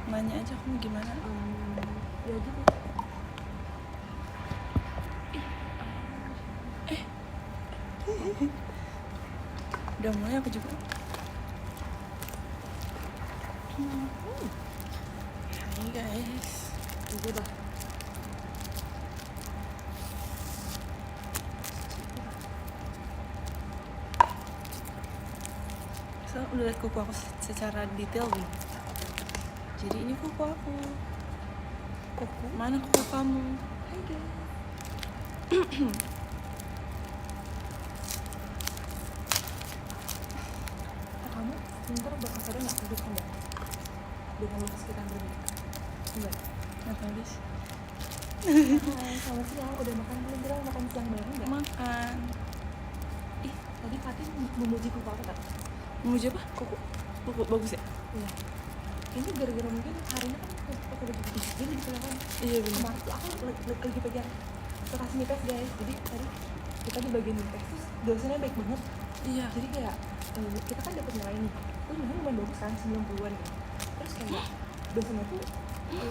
Nanya aja kamu gimana? Ya gitu. Udah mulai aku juga. Hai guys. Gitu dah. So, udah liat kuku aku secara detail belum? Jadi ini kuku aku. Kuku. Mana kuku kamu? Hai guys. Kamu ntar bakal sadar nggak hidup kamu dengan lukis kita yang berbeda? Enggak. Nggak habis. Hai, selamat siang. Udah makan belum? Kira makan siang bareng nggak? Makan. Ih, tadi Fatin memuji kuku aku tak? Memuji apa? Kuku. Kuku bagus ya? Iya. Ini gara-gara mungkin hari ini kan pakai baju putih. Jadi disilakan. Iya benar. Kemarin tuh aku lagi pegang kertas nipes guys. Jadi tadi kita di bagian nipes terus dosennya baik banget. Iya. Jadi kayak kita kan dapat nilai nih. Terus nilainya lumayan bagus kan, 90-an kan. Terus kayak dosennya tuh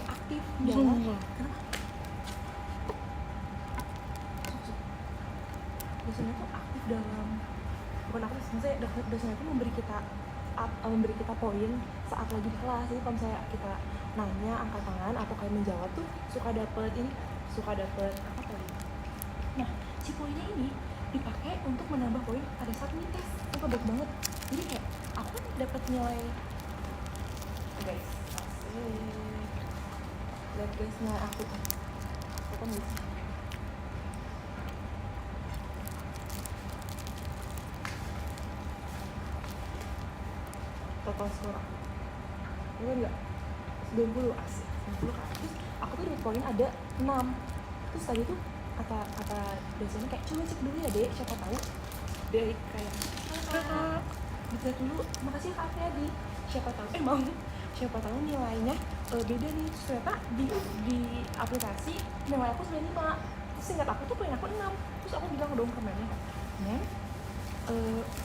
aktif dalam kenapa? Dosennya tuh aktif dalam bukan aktif, maksudnya dosennya tuh memberi kita poin saat lagi di kelas. Jadi kalau misalnya kita nanya, angkat tangan atau kayak menjawab tuh suka dapet apa poin. Nah, si poinnya ini dipakai untuk menambah poin pada saat tes. Itu baik banget. Jadi kayak aku kan dapat nilai guys. Asik. Lihat guys nilai aku. Apa nih? Total skor aku. Ini enggak 90 asik. 90 kan. Terus aku tuh dapat poin ada 6. Terus tadi tuh kata dosennya kayak coba cek dulu ya Dek, siapa tahu dari kayak kakak dicek dulu, makasih Kak Fedi, siapa tahu nilainya beda nih. Terus ternyata di aplikasi nilai aku 95. Terus seingat aku tuh poin aku 6. Terus aku bilang dong ke memnya kan, "Mem,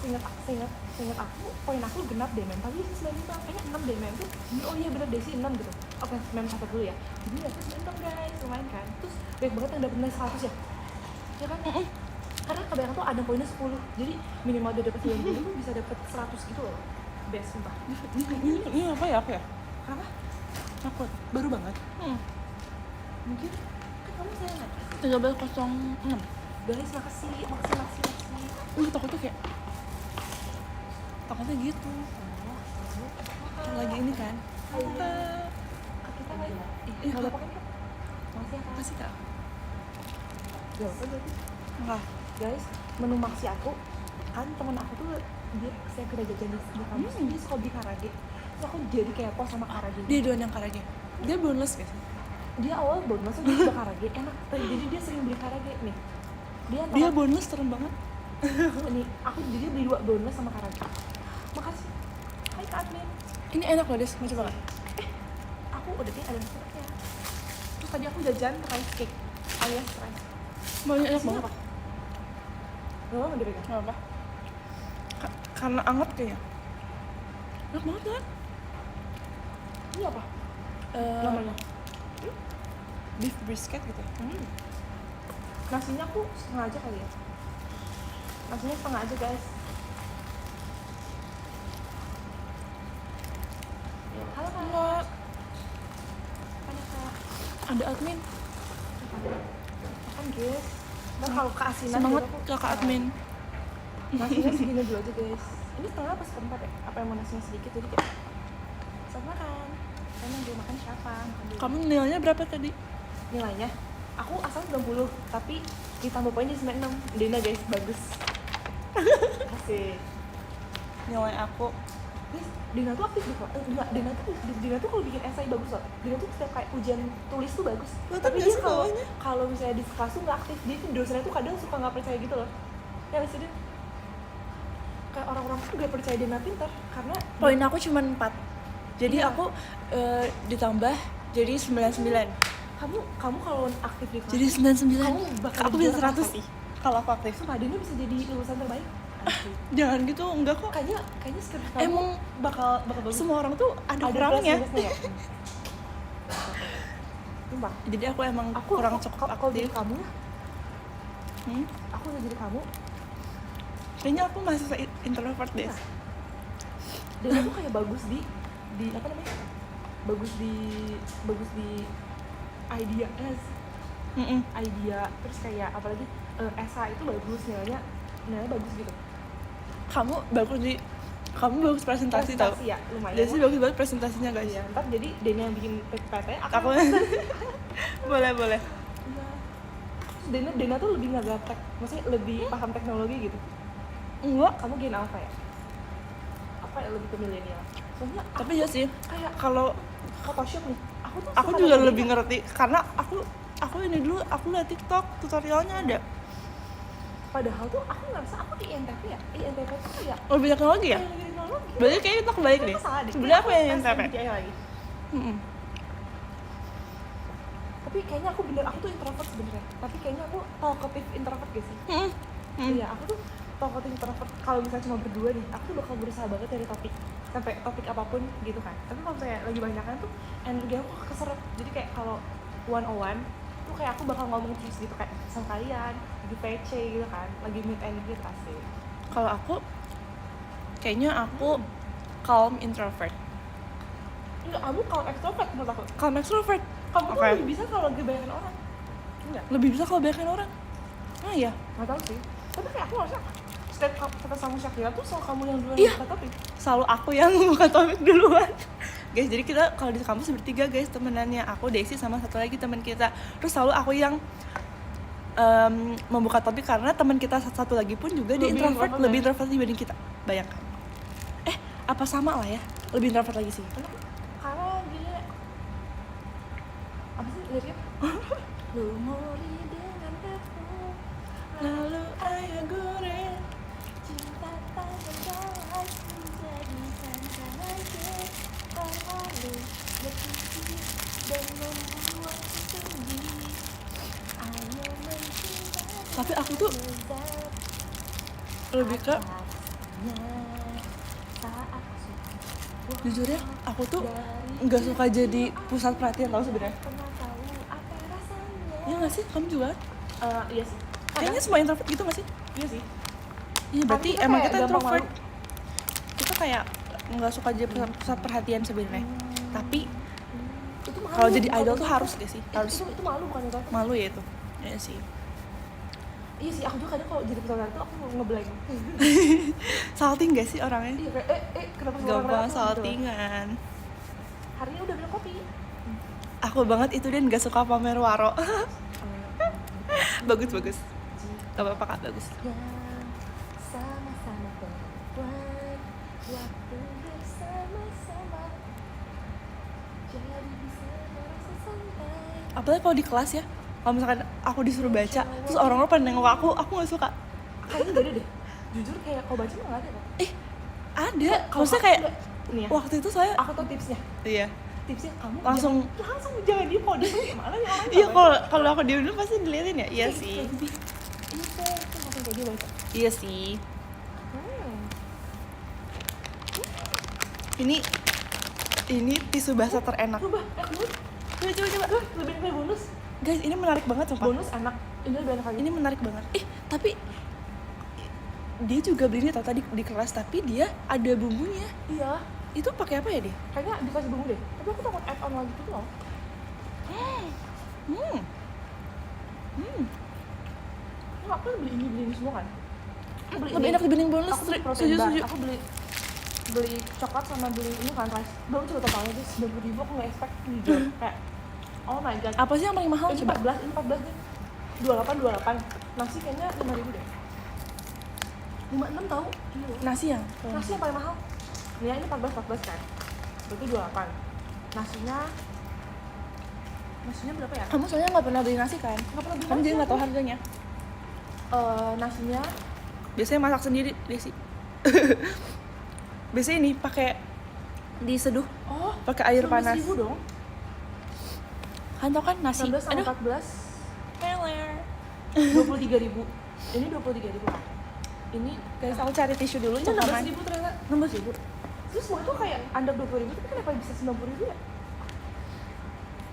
seingat aku poin aku genap deh mem, tapi sih 95, kayaknya 6 deh mem." Tuh, oh iya bener deh sih 6 gitu. Oke, mem catat dulu ya. Jadi ya terus 6 guys, lumayan kan. Terus baik banget yang dapet nilai 100 ya. Ya kan? Karena kebanyakan tuh ada poinnya 10. Jadi minimal dia dapat 90 tuh bisa dapat 100 gitu loh. Best sumpah. Ini apa ya? Apa ya? Kenapa? Takut. Baru banget. Mungkin kan kamu sayang kan? 1306. Guys, makasih. Takutnya kayak takutnya gitu. Lagi ini kan. Kita lagi. Iya, Enggak apa-apa kan? Makasih ya, Kak. Kasih Kak. Gak apa berarti. Enggak. Guys, menu maksi aku kan teman aku tuh dia saya kerja jajan di kampus, dia suka beli karage. Terus aku jadi kepo sama karage. Dia doan yang karage. Dia boneless guys. Dia awal bonus dia suka karage enak. Jadi dia sering beli karage nih. Dia boneless serem banget. Nih, aku jadi beli 2 bonus sama karage. Makasih. Hai Kak Admin. Ini enak loh, Des. Mau coba nggak? Aku udah ada resepnya. Terus tadi aku jajan rice cake alias rice. Baunya enak Isinya banget. apa? Gak apa dipegang? Nggak apa. Karena anget kayaknya. Enak banget kan? Ini apa? Namanya? Beef brisket gitu. Nasinya aku setengah aja kali ya. Nasinya setengah aja guys. Halo Kak. Enggak. Tanya Kak. Ada admin. Makan guys. Ntar kalau keasinan Semangat gitu aku kakak admin. nasinya segini dulu aja guys. Ini setengah apa seperempat ya? Apa yang mau nasinya sedikit jadi kayak selamat makan. Saya mau makan siapa? Makan dulu. Kamu nilainya berapa tadi? Nilainya? Aku asal 90, tapi ditambah poin di 96. Dena guys, bagus. Asik. Nilai aku. Guys, Dena tuh aktif di kelas. Enggak, Dena tuh kalau bikin esai bagus loh. Dena tuh setiap kayak ujian tulis tuh bagus. Loh, Tapi tapi dia nggak kalau bawahnya. kalau misalnya di kelas tuh nggak aktif. Dia tuh dosennya tuh kadang suka nggak percaya gitu loh. Ya nggak sih Din? Kayak orang-orang tuh nggak percaya Dena pintar karena Poin aku cuma 4. Jadi Iya. aku ditambah jadi 99. kamu kalau aktif di kelas Jadi 99. kamu bakal Aku bisa juara 100 pasti. kalau aku aktif. Sumpah Dena bisa jadi lulusan terbaik. Asik. Jangan gitu, enggak kok. Kayaknya skrip kamu Emang bakal bagus. Semua orang tuh ada Ada kurangnya. plus minusnya ya? sumpah. Jadi aku emang kurang cukup kalau jadi aktif. kamu ya, Hmm? aku udah jadi kamu. Kayaknya aku masih introvert deh. Iya. Dan aku kayak bagus di apa namanya, bagus di idea idea, terus kayak apalagi esa itu bagus, nilainya bagus gitu. Kamu bagus presentasi tau. Ya lumayan. Desi bagus banget presentasinya guys. Iya, ntar jadi Dena yang bikin PT Aku boleh. Iya. Dena tuh lebih nggak gaptek, maksudnya lebih paham teknologi gitu. Enggak. Kamu gen alpha ya? Apa ya, lebih ke milenial? Soalnya Tapi ya sih, kayak kalau Photoshop nih, aku suka juga dengan lebih Dena. ngerti karena aku ini dulu aku liat TikTok tutorialnya ada. Padahal tuh aku ngerasa aku di INTP ya, INTP tuh kayak Lebih teknologi ya? lebih teknologi. Berarti kayaknya kita kebalik deh. Salah deh. Sebenarnya aku yang tes NTP. MBTI lagi. Tapi kayaknya aku tuh introvert sebenarnya. Tapi kayaknya aku talkative introvert gak sih? Iya, aku tuh talkative introvert. Kalau misalnya cuma berdua nih, aku tuh bakal berusaha banget cari topik, sampai topik apapun gitu kan. Tapi kalau misalnya lagi banyakan tuh energi aku keseret. Jadi kayak kalau one-on-one tuh kayak aku bakal ngomong terus gitu kayak sama kalian, lagi PC gitu kan, lagi meet and greet pasti. Kalau aku kayaknya aku calm introvert. Enggak, kamu kalau extrovert menurut aku. Calm extrovert. Kamu tuh Oke. lebih bisa kalau lagi banyakan orang. Enggak? Lebih bisa kalau banyakin orang. Ah iya. Nggak tahu sih. Tapi kayak aku ngerasa setiap kata sama Shakira tuh soal kamu yang duluan Iya. buka topik. Selalu aku yang membuka topik duluan. Guys, jadi kita kalau di kampus bertiga guys temenannya. Aku, Desi sama satu lagi teman kita. Terus selalu aku yang membuka topik karena teman kita satu lagi pun juga dia Lebih introvert, introvert lebih ya? introvert dibanding kita. Bayangkan. Apa sama lah ya? Lebih introvert lagi sih. Karena dia apa sih liriknya? Lumuri dengan debu, Lalu ayah goreng. cinta tak berjalan menjadikan lagi terlalu letih dan membuat sedih. Ayo mencintai. Tapi aku tuh lebih ke jujur ya, aku tuh nggak suka jadi pusat perhatian tau sebenarnya. Ya nggak sih, kamu juga? Iya sih. Kayaknya semua introvert gitu nggak sih? Iya sih. Iya berarti Tapi kita emang kayak kita gampang introvert. malu. Kita kayak nggak suka jadi pusat perhatian sebenarnya. Tapi Itu malu. kalau jadi bukan idol tuh introvert. harus deh sih, harus. Itu malu bukan itu. Malu ya itu. Iya sih. Iya sih, aku juga kadang kalau jadi pesawat itu aku ngeblank. Salting gak sih orangnya? Iya kayak kenapa semua orang Gampang rata gitu. saltingan. Hari ini udah minum kopi. Aku banget itu dan gak suka pamer waro. Bagus. Gak apa-apa kak, bagus. Yang sama-sama perempuan, waktu bersama-sama, jadi bisa merasa santai. Apalagi kalau di kelas ya, kalau misalkan aku disuruh baca, terus orang-orang pada nengok aku gak suka. Kayaknya gak ada deh. Jujur kayak kalau baca mah gak ada kan? Ada, Kalau maksudnya aku kayak enggak. Nih ya, waktu itu saya aku tau tipsnya. iya Kamu langsung jangan diem kalau diem gimana nih orang. iya kalau aku diem dulu pasti diliatin ya. Iya sih, Ini tuh langsung kayak dia baca. iya sih. Ini tisu basah terenak. Coba, Coba. lebih kayak bonus. Guys, ini menarik banget sumpah. Bonus enak. Ini lebih enak lagi. Ini menarik banget. Tapi dia juga beli ini tau tadi di kelas, tapi dia ada bumbunya. Iya. Itu pakai apa ya dia? Kayaknya dikasih bumbu deh. Tapi aku takut add on lagi gitu loh. Enggak, aku beli ini semua kan. Aku beli Lebih ini. enak dibanding bonus. Aku beli protein bar. Setuju. Aku beli coklat sama beli ini kan rice. Belum coba totalnya sih 90.000, aku nggak expect jujur. Kayak oh my god. Apa sih yang paling mahal? Ini Coba. 14, ini 14 deh. 28. Nasi kayaknya 5.000 deh. 56 tau? Iya. Nasi yang Nasi yang paling mahal. Ya ini 14 kan. Berarti 28. Nasinya berapa ya? kamu soalnya nggak pernah beli nasi kan? Nggak pernah beli Kamu nasi jadi nggak tahu aku. harganya. Nasinya Biasanya masak sendiri Desi. Biasanya ini pakai diseduh pakai air panas. 19.000 dong. Kan tau kan nasi. 19 sama 14 23.000. Ini 23.000 kan. Ini Guys, aku cari tisu dulu. ini Cakaman. 16.000 ternyata. 16.000. Terus semua itu kayak under 20.000 tapi kenapa bisa 90.000 ya?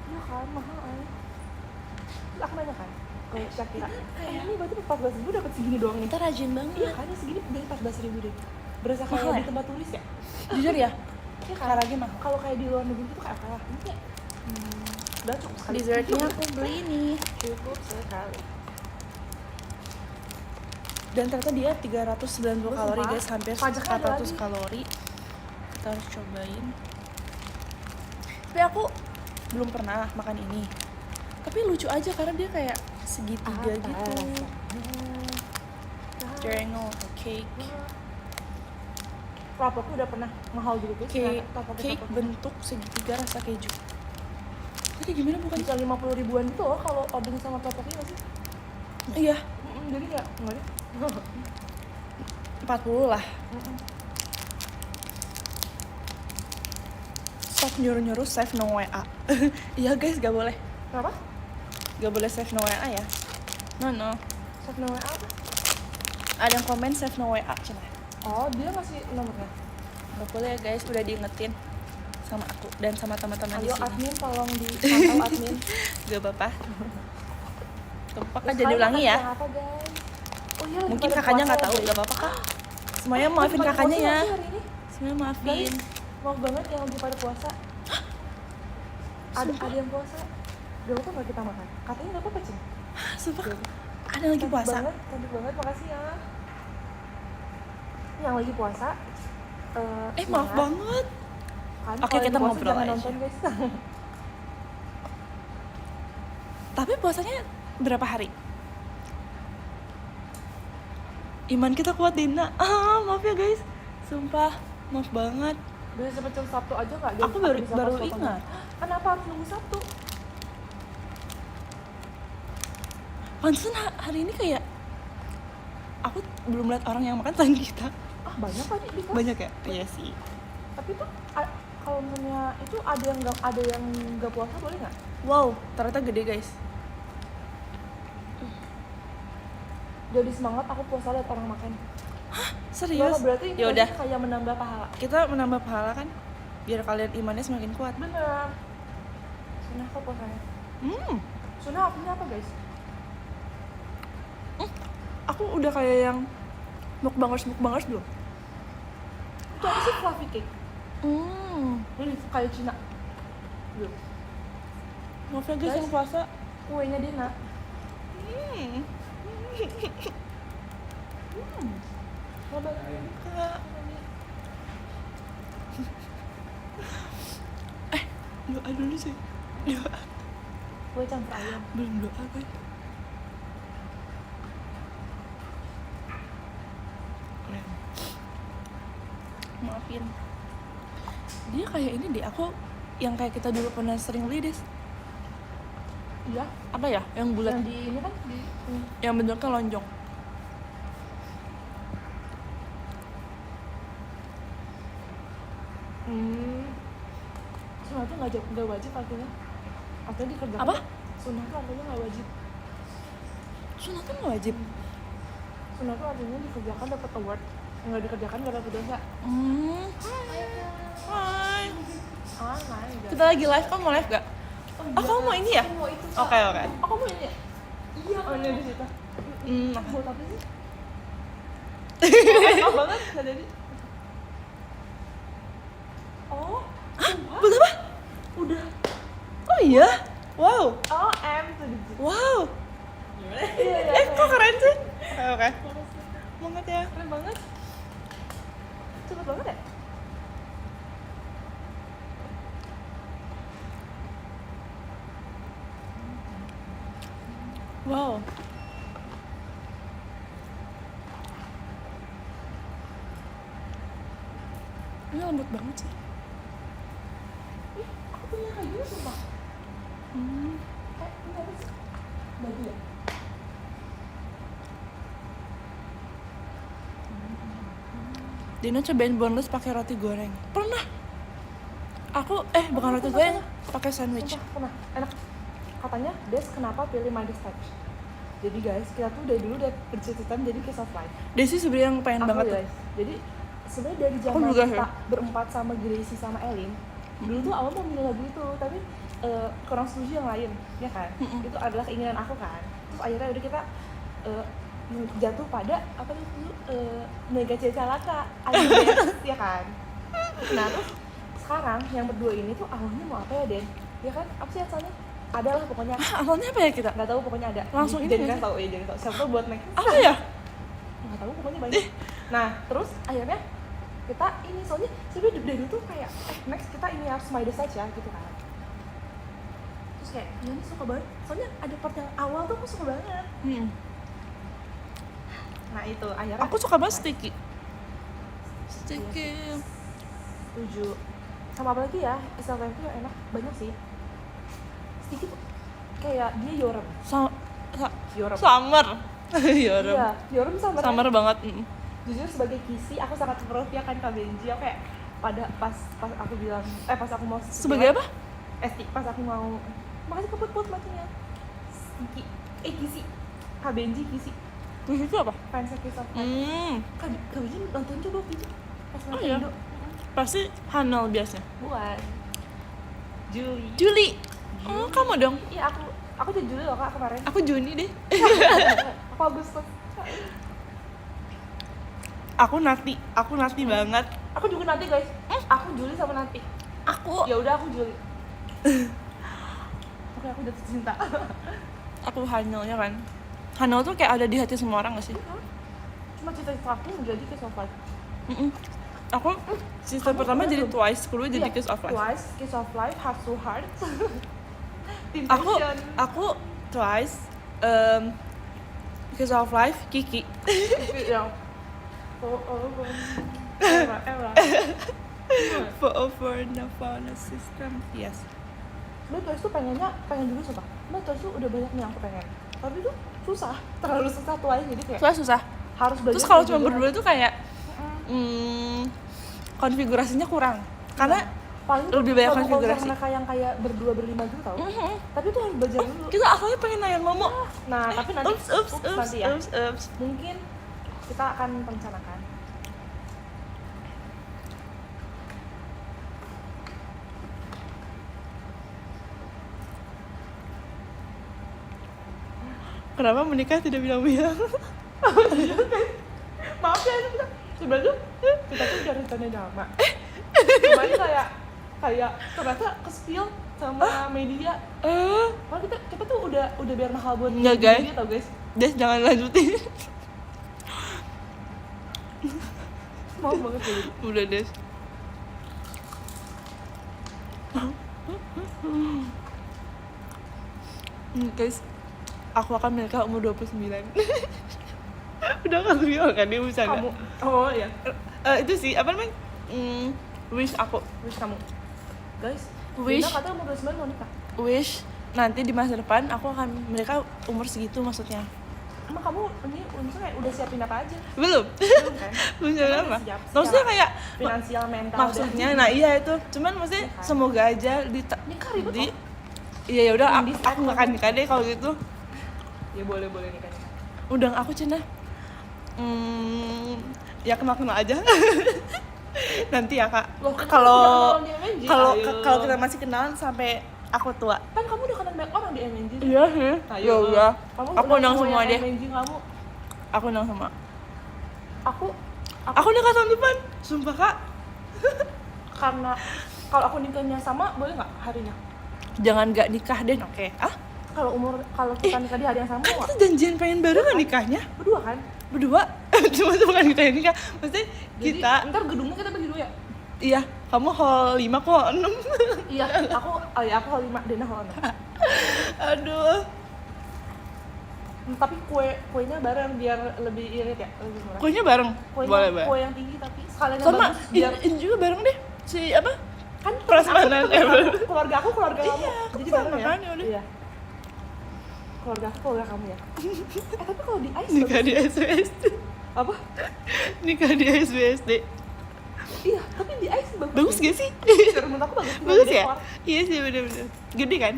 Iya kan, mahal. Terus aku nanya kan ke Shakira, Kayak- ini berarti 14.000 dapat segini doang nih. Kita rajin banget. Iya kan, segini dari 14.000 deh. Berasa Mahal kayak ya? di tempat turis ya. Jujur ya, Iya kan? Karage mahal. Kalau kayak di luar negeri itu kayak apa? Ini kayak udah cukup sekali. Dessertnya aku beli nih. Cukup sekali. Dan ternyata dia 390 kalori Sumpah. guys, hampir Pajaknya ada 400 lagi. kalori. Kita harus cobain. Tapi aku belum pernah makan ini. Tapi lucu aja karena dia kayak segitiga gitu. Triangle cake. Rapoknya udah pernah mahal juga guys. Cake bentuk segitiga rasa keju. Jadi gimana bukan? Bisa 50 ribuan gitu loh kalau order sama topoknya nggak sih? Iya, Jadi nggak deh. 40 lah. Stop nyuruh-nyuruh save no WA. Iya guys, gak boleh. Kenapa? Gak boleh save no WA ya. No. Save no WA apa? Ada yang komen save no WA cina. Oh, dia ngasih nomornya. Gak boleh ya guys, udah diingetin sama aku dan sama teman-teman di Ayo sini. admin tolong dipantau admin. Gak apa-apa. Gak apa-apa kan Terus jadi kalian ulangi makan ya. siang apa, guys? Oh iya, lagi Mungkin pada kakaknya puasa nggak tahu, guys. gak apa-apa kak. Semuanya maafin Lagi pada kakaknya puasa ya. nggak sih hari ini? Semuanya maafin. Guys, maaf banget yang lagi pada puasa. Ada yang puasa. Gak apa-apa nggak kita makan? Katanya nggak apa-apa, Cing. Sumpah, ada yang lagi puasa. Cantik banget, makasih ya. Yang lagi puasa. Maaf semangat. banget. Kan, Oke, kalau kita lagi puasa ngobrol jangan aja. nonton, guys. Tapi puasanya berapa hari? Iman kita kuat Dina. Maaf ya guys. Sumpah, maaf banget. Bisa cepet Sabtu aja nggak? Aku baru Bisa pas potong. ingat. Kenapa harus nunggu Sabtu? Pantesan hari ini kayak aku belum lihat orang yang makan selain kita. Banyak kali di kelas. Banyak ya? Iya sih. Tapi tuh kalau misalnya itu ada yang nggak puasa boleh nggak? Wow, ternyata gede guys. Jadi semangat aku puasa lihat orang makan. Serius? Nggak, berarti ini Ya udah, kayak menambah pahala. kita menambah pahala kan? Biar kalian imannya semakin kuat. Bener. Sunnah kok puasanya? Sunnah artinya apa guys? Aku udah kayak yang mukbangers belum? Itu apa sih fluffy cake? Ini kayak Cina. Belum. Maaf ya guys Guys. yang puasa. Kuenya Dina. Nggak Kak. Doa dulu sih. Doa. Kue campur ayam. Belum doa kan? Maafin. Dia kayak ini deh, aku yang kayak kita dulu pernah sering beli deh. Iya. Apa ya? Yang bulat. Yang di ini kan di ini. Yang bentuknya lonjong. Sunnah tuh nggak wajib artinya. Artinya dikerjakan. Apa? Sunnah tuh artinya nggak wajib. Sunat kan nggak wajib. Sunnah tuh artinya dikerjakan dapat award. Nggak dikerjakan nggak dapat dosa. Hai. Nice. Kita lagi live, kamu mau live gak? Oh, kamu mau ini ya? Aku mau itu. Oke. Aku mau ini ya? Iya. Oh, ini di situ. Buat apa sih? Enak banget nggak jadi. Oh. Buat apa? Udah. Oh iya? Wow. Oh, M tuh di situ. Wow. Iya. Kok keren sih? Oke. Banget ya. Keren banget. Cepet banget ya? Wow. Ini lembut banget sih. Aku punya kayak gini sumpah. Ini apa sih? Baju ya? Dina cobain boneless pakai roti goreng. Pernah. Aku bukan roti goreng, pakai sandwich. Sumpah, pernah. Enak. Katanya, Des kenapa pilih Midas Touch? Jadi guys, kita tuh dari dulu udah bercita-cita jadi kiss of life. Desi sebenarnya yang pengen Aku banget tuh. guys. Jadi sebenarnya dari zaman juga kita sih. berempat sama Gracie sama Elin, dulu tuh awal mau milih lagu itu, tapi kurang setuju yang lain, ya kan? Itu adalah keinginan aku kan. Terus akhirnya udah kita jatuh pada apa itu mega calaka, alias ya kan. Nah terus sekarang yang berdua ini tuh awalnya mau apa ya Den? Ya kan? Apa sih asalnya? Ada lah pokoknya. Awalnya apa ya kita? Nggak tahu pokoknya ada. Langsung ini jadi nggak kan tahu ya jadi tahu. Siapa tahu buat next. Apa ya? Nggak tahu pokoknya banyak. Nah terus akhirnya kita ini soalnya sebenarnya dari itu kayak next kita ini harus Midas saja gitu kan. Terus kayak ya ini suka banget. Soalnya ada part yang awal tuh aku suka banget. Nah itu akhirnya Aku suka banget sticky. Sticky. Setuju. Sama apa lagi ya? Istilah itu yang enak banyak sih. Sticky tuh kayak dia yorem. Yorem. Summer. Yorem. Iya, yorem sama. Summer banget. Jujur sebagai kisi aku sangat approve ya kan Kak Benji. Aku kayak pada pas aku bilang pas aku mau Sebagai apa? pas aku mau makasih keput-put macamnya. Sticky. Kisi. Kak Benji kisi. Terus itu apa? Fansnya Kiss of Life. Kak Benji nonton coba gitu. Pas nonton iya? Indo. Pasti Hanel biasanya. Buat Juli. Juli. Oh, kamu dong. Iya aku tuh Juli loh Kak kemarin. Aku Juni deh. Aku Agustus. Aku Nati banget. Aku juga nanti guys. Aku Juli sama nanti. Aku Ya udah aku Juli. Oke aku jatuh cinta. aku Hanelnya kan. Hanel tuh kayak ada di hati semua orang gak sih? Cuma cita-cita aku menjadi Kiss of Life. Aku season pertama jadi Twice, kedua jadi Iya, Kiss of Life. Twice, Kiss of Life, Heart to Heart. Aku Twice, Kiss of Life, Kiki. Yang era. For over Nirvana system, yes. Sebenernya Twice tuh pengen juga sumpah. Sebenernya Twice tuh udah banyak nih yang aku pengen. Tapi tuh susah, terlalu susah Twice jadi kayak Soalnya susah. harus belajar. Terus kalau cuma berdua tuh kayak konfigurasinya kurang. Karena paling lebih banyak kalau konfigurasi. mereka yang kayak berdua berlima gitu tau. Tapi tuh harus belajar dulu. Kita awalnya pengen nanya Momo. Nah, tapi nanti Ups. nanti ya. Ups. Mungkin kita akan merencanakan. Kenapa menikah tidak bilang-bilang? Maaf ya, sebenarnya kita tuh udah rencana lama. Cuma ini kayak ternyata ke-spill sama media. Kalau kita tuh udah biar mahal buat Enggak, guys. media tau guys. Des, jangan lanjutin. Mau banget gitu. Udah, Des. Guys, aku akan menikah umur 29. Udah kan bilang kan dia bercanda. Kamu, oh ya, Itu sih, apa namanya? Wish aku. wish kamu. Guys, Wish. Dina katanya umur 29 mau nikah. Wish nanti di masa depan aku akan menikah umur segitu maksudnya. Emang kamu ini maksudnya udah siapin apa aja? Belum. Belum kan? Belum siap apa? Siap, Maksudnya kayak finansial, mental. maksudnya, nah iya itu. Cuman maksudnya Iya kan? semoga aja nikah ribet kok. Iya ya udah Indis aku nggak akan nikah deh kalau gitu. Ya boleh nikah. Undang aku Cina. Ya kenal aja. Nanti ya Kak. Loh, kan Kalau udah kenal di MNJ, ayo. kalau kita masih kenalan sampai aku tua. Kan kamu udah kenal banyak orang di MNJ. Iya sih. Ayo. Ya udah. Kamu Aku undang semua yang deh. MNJ kamu. Aku undang semua. Aku nikah tahun depan. Sumpah Kak. karena kalau aku nikahnya sama boleh nggak harinya? Jangan gak nikah deh, oke? Kalau kita nikah di hari yang sama Kan nggak? kita janjian pengen barengan nikahnya. Berdua kan? Berdua. Cuma itu bukan kita yang nikah. Maksudnya Jadi, kita, ntar gedungnya kita bagi dua ya? iya, kamu hall 5 kok hall 6. Iya, aku hal 5, Dena hal 6. Aduh. Tapi kuenya bareng biar lebih irit ya, lebih murah. Kuenya bareng. Boleh. Kue yang tinggi tapi sekalian yang Sama bagus biar ini juga bareng deh. Si apa? kan prasmanan, keluarga aku keluarga kamu. Iya, aku Jadi sama bareng ya. makanya udah. Iya. Keluarga aku keluarga kamu ya. Tapi kalau di ICE Nikah di bagus. SBSD. Apa? Nikah di SBSD. Iya, tapi di ICE bagus. Bagus ya? gak sih? Menurut aku bagus. Bagus Di ya? dekor. Iya sih bener-bener. Gede kan?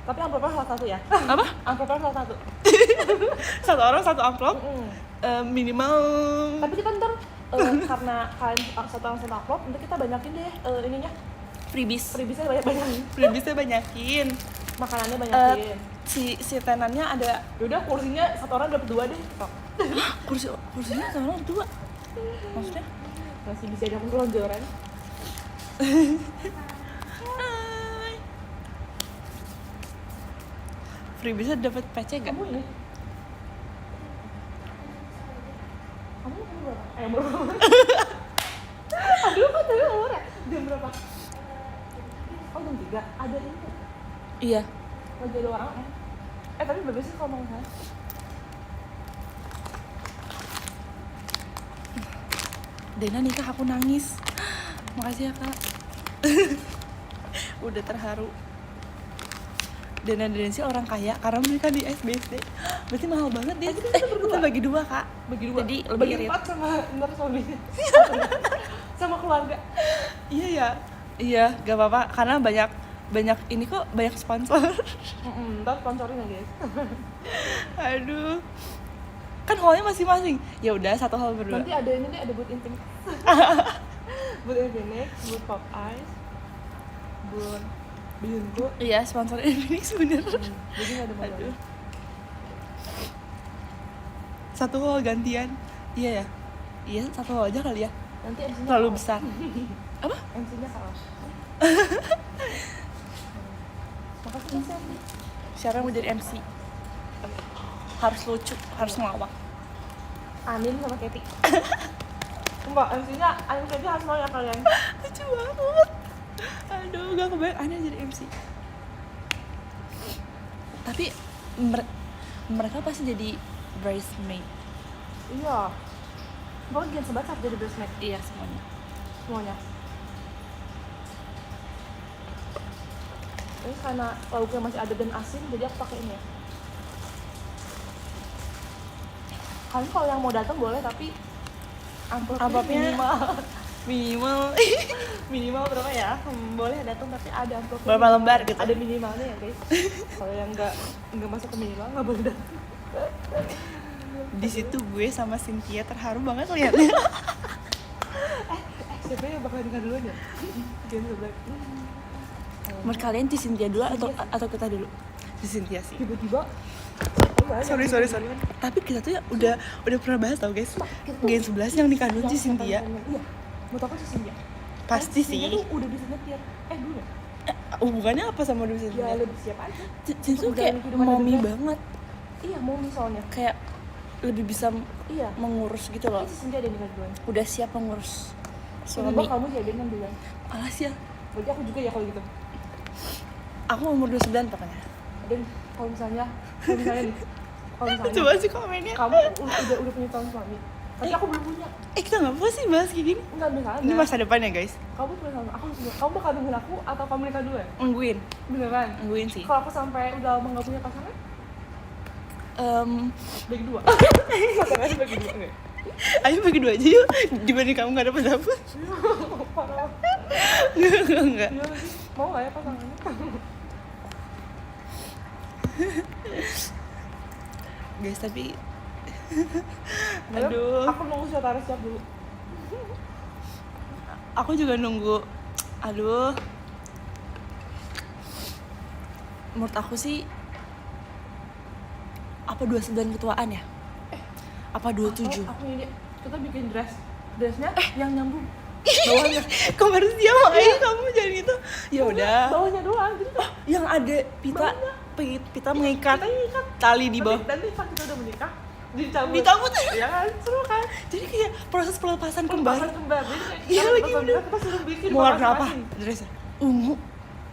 Tapi amplopnya salah satu ya. Apa? Amplopnya salah satu. Satu orang satu amplop. Mm-mm. Minimal Tapi kita ntar karena kalian satu langsung upload, nanti kita banyakin deh ininya freebiesnya freebiesnya banyakin. makanannya banyakin. Si tenannya ada. Yaudah kursinya satu orang dapat 2 deh. Tok. kursinya sama orang 2. Maksudnya Masih bisa ada kelonjoran. hai. Freebiesnya dapat PC gak? Kamu ini? Kamu berapa? Berapa? Aduh, kok tadi umur ya? Jam berapa? Oh, jam 3. Ada ini. Iya. Lagi ada orang tapi bagus sih kalau mau kan. Dena nikah aku nangis. Makasih ya kak. Udah terharu. Dena sih orang kaya karena mereka di SBSD. Berarti mahal banget dia. Kita bagi 2 kak. Bagi 2. Jadi lebih bagi irit. 4 sama ntar suaminya. Sama keluarga. Iya ya. Iya, gak apa-apa karena banyak ini kok, banyak sponsor. Ntar sponsorin ya guys. Aduh. Kan hallnya masing-masing. Ya udah, satu hall berdua. Nanti ada ini deh, ada buat Infinix. Buat Infinix, buat Pop Ice, buat Biyunku. Iya, sponsor Infinix bener. Jadi nggak ada modal. Aduh. Satu hall gantian. Iya ya. Iya, satu hall aja kali ya. Nanti MC-nya Terlalu kalah. besar. Apa? MC-nya kalah. Makasih Mas. Siapa yang mau jadi MC? Harus lucu, harus ngelawak. Anin sama Keti. Mbak, MC-nya harus mau ya kalian. Lucu banget. Aduh, gak kebayang Anya jadi MC. Tapi mereka pasti jadi bridesmaid. Iya. Bagian sebat harus jadi bridesmaid. Iya, semuanya. Ini karena lauknya masih ada dan asin, jadi aku pakai ini ya. Kalian kalau yang mau datang boleh, tapi amplopnya minimal minimal berapa ya? Boleh datang tapi ada amplopnya. berapa lembar gitu. Ada minimalnya ya guys. Kalau yang nggak masuk ke minimal nggak boleh datang. Di situ gue sama Cynthia terharu banget liatnya. Siapa yang bakal nikah duluan ya? Jangan sebelah. Menurut kalian di Cynthia dulu atau kita dulu? Di Cynthia sih. Tiba-tiba Sorry. Tapi kita tuh ya udah pernah bahas tau guys. Gen 11 yang nikah dulu di Cynthia. Iya. Menurut aku sih Cynthia. Pasti Cynthia sih. tuh udah bisa nyetir. Dulu ya? Hubungannya apa sama dulu Ya Cynthia? lebih siap aja. Cynthia tuh kayak mommy banget. Iya, mommy soalnya. Kayak lebih bisa Iya. mengurus gitu loh. Ini Cynthia ada nikah duluan. Udah siap mengurus Tiba-tiba suami. kamu jadi kan duluan. Alas ya. Berarti aku juga ya kalau gitu. Aku umur 29 pokoknya. Dan kalau misalnya nih, Coba sih komennya. kamu udah punya calon suami, tapi aku belum punya. Kita nggak apa sih bahas kayak gini? Enggak misalnya. Ini masa depan ya guys. Kamu punya calon, kamu bakal nungguin aku atau kamu nikah dulu ya? Nungguin Beneran? sih. Kalau aku sampai udah lama nggak punya pasangan, bagi 2. Pasangannya bagi 2 nggak? Ayo bagi 2 aja yuk. Dibanding kamu nggak dapet. Parah. Enggak. Iya lagi. Mau nggak ya pasangannya? Guys tapi Aduh. aduh, Aku nunggu Syotara siap dulu. aku juga nunggu. Aduh, menurut aku sih apa 29 ketuaan ya? Apa 27? Aku ini kita bikin dressnya yang nyambung. Bawahnya. Kemarin dia makanya kamu jangan gitu. Ya udah. Bawahnya doang gitu. Yang ada pita mengikat tali di bawah. Nanti pas kita udah menikah dicabut. Ya kan, seru kan? Jadi kayak proses pelepasan kembar. Jadi kayak Iya, kita lagi pas udah. kita suruh bikin Mau warna apa? masing-masing. Dressnya ungu.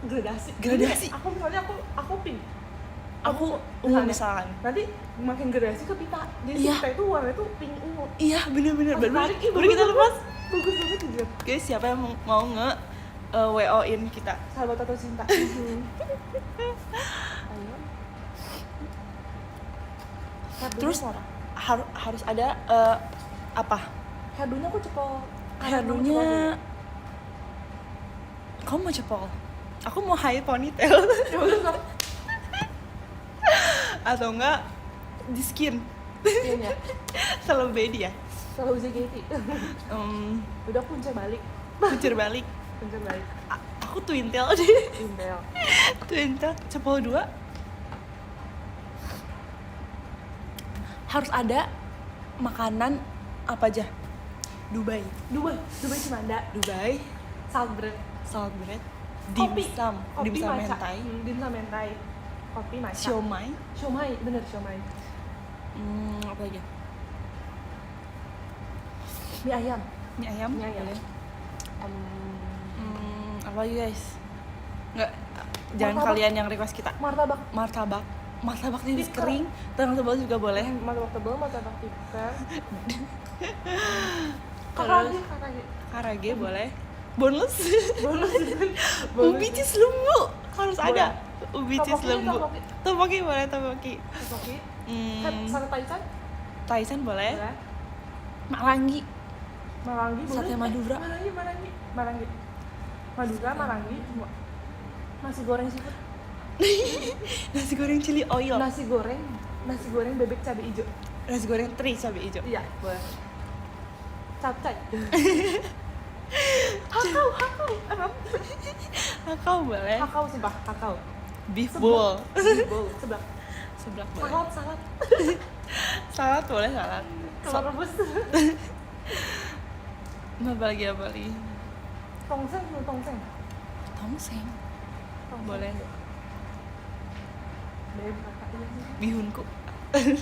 Gradasi. Gradasi. Jadi, aku misalnya aku pink. Aku ungu misalkan. Nanti makin gradasi ke pita. Jadi Iya. pita itu warna itu pink ungu. Iya bener-bener. Pas tarik, ih, Baru kita bagus lepas. Bagus banget juga. Guys, siapa yang mau WO-in kita? Sahabat atau cinta. Ayo. Terus harus ada apa? Hairdo-nya aku cepol. Hairdo-nya kamu mau cepol? Aku mau high ponytail. Atau enggak di skin. Iya. Selalu beda ya. Kalau JKT. Udah punca balik. Kuncir balik. Punca balik. Aku twintel deh. Intel. Twintel cepol 2 harus ada makanan apa aja? Dubai Cimanda. Dubai Salt bread. salt bread, Kopi. dimsum Matcha. mentai, Dimsum mentai. Kopi matcha. siomay, Bener siomay. apa lagi? Mie ayam. Mie ayam. Mie ayam. Boleh. Apa lagi guys? Nggak, jangan Martabak. kalian yang request kita. Martabak. Martabak tipis Tipker. kering, terang tebal juga boleh. Martabak tebal, martabak tipker. Terus Karage. karage boleh. Bonus. Bonus. Ubi cheese lembu harus Boleh. ada. Ubi cheese lembu. Topoki boleh, topoki. Topoki. Hmm, Sate taichan. Taichan boleh. Boleh. Marangi. Marangi boleh. Sate Madura. Marangi. Madura, Marangi. Nasi goreng seafood. Nasi goreng chili oil. Nasi goreng bebek cabai hijau. Nasi goreng teri cabai hijau. Iya, boleh. Capcay. Hakau. Kakao boleh. Hakau sumpah, hakau. Beef bowl. Bowl, sebelah. Seblak boleh. Salad. Salad boleh, salad. Telur rebus. Apa lagi? Tongseng. Tongseng. Boleh. Beb, kakak iya sih. Bihunku.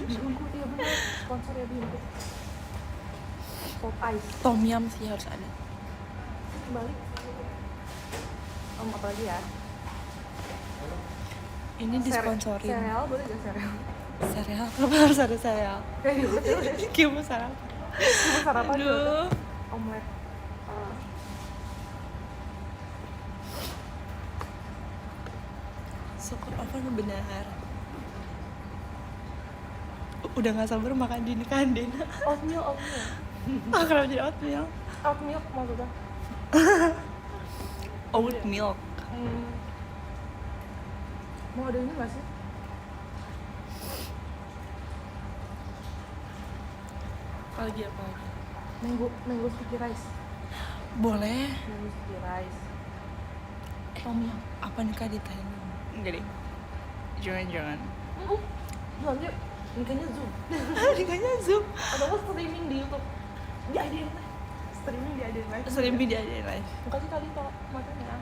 Bihunku, iya bener. Sponsor ya Bihunku. Pop ice. Tom yum sih harus ada. Kembali. Apa lagi ya? Ini disponsorin. Sereal, boleh gak sereal? Sereal. Kenapa harus ada sereal? Kayak gitu. Gimana sarapan? Cuma sarapan gitu. Aduh. Omelet. Syukur apa benar. Udah gak sabar makan di nikahan Dena. Oatmeal. Kenapa jadi oatmeal? Oatmeal maksudnya. Oat milk. Mau ada ini gak sih? Apa lagi? Mango sticky rice. Boleh. Mango sticky rice. Tom yum. Apa nikah di Thailand? Enggak deh. Jangan. Jual yuk. Nikahnya Zoom. Nikahnya Zoom. Atau nggak streaming di YouTube. Diadain live. Streaming diadain live. Sering video aja live. Bukan sih tadi toh makanya.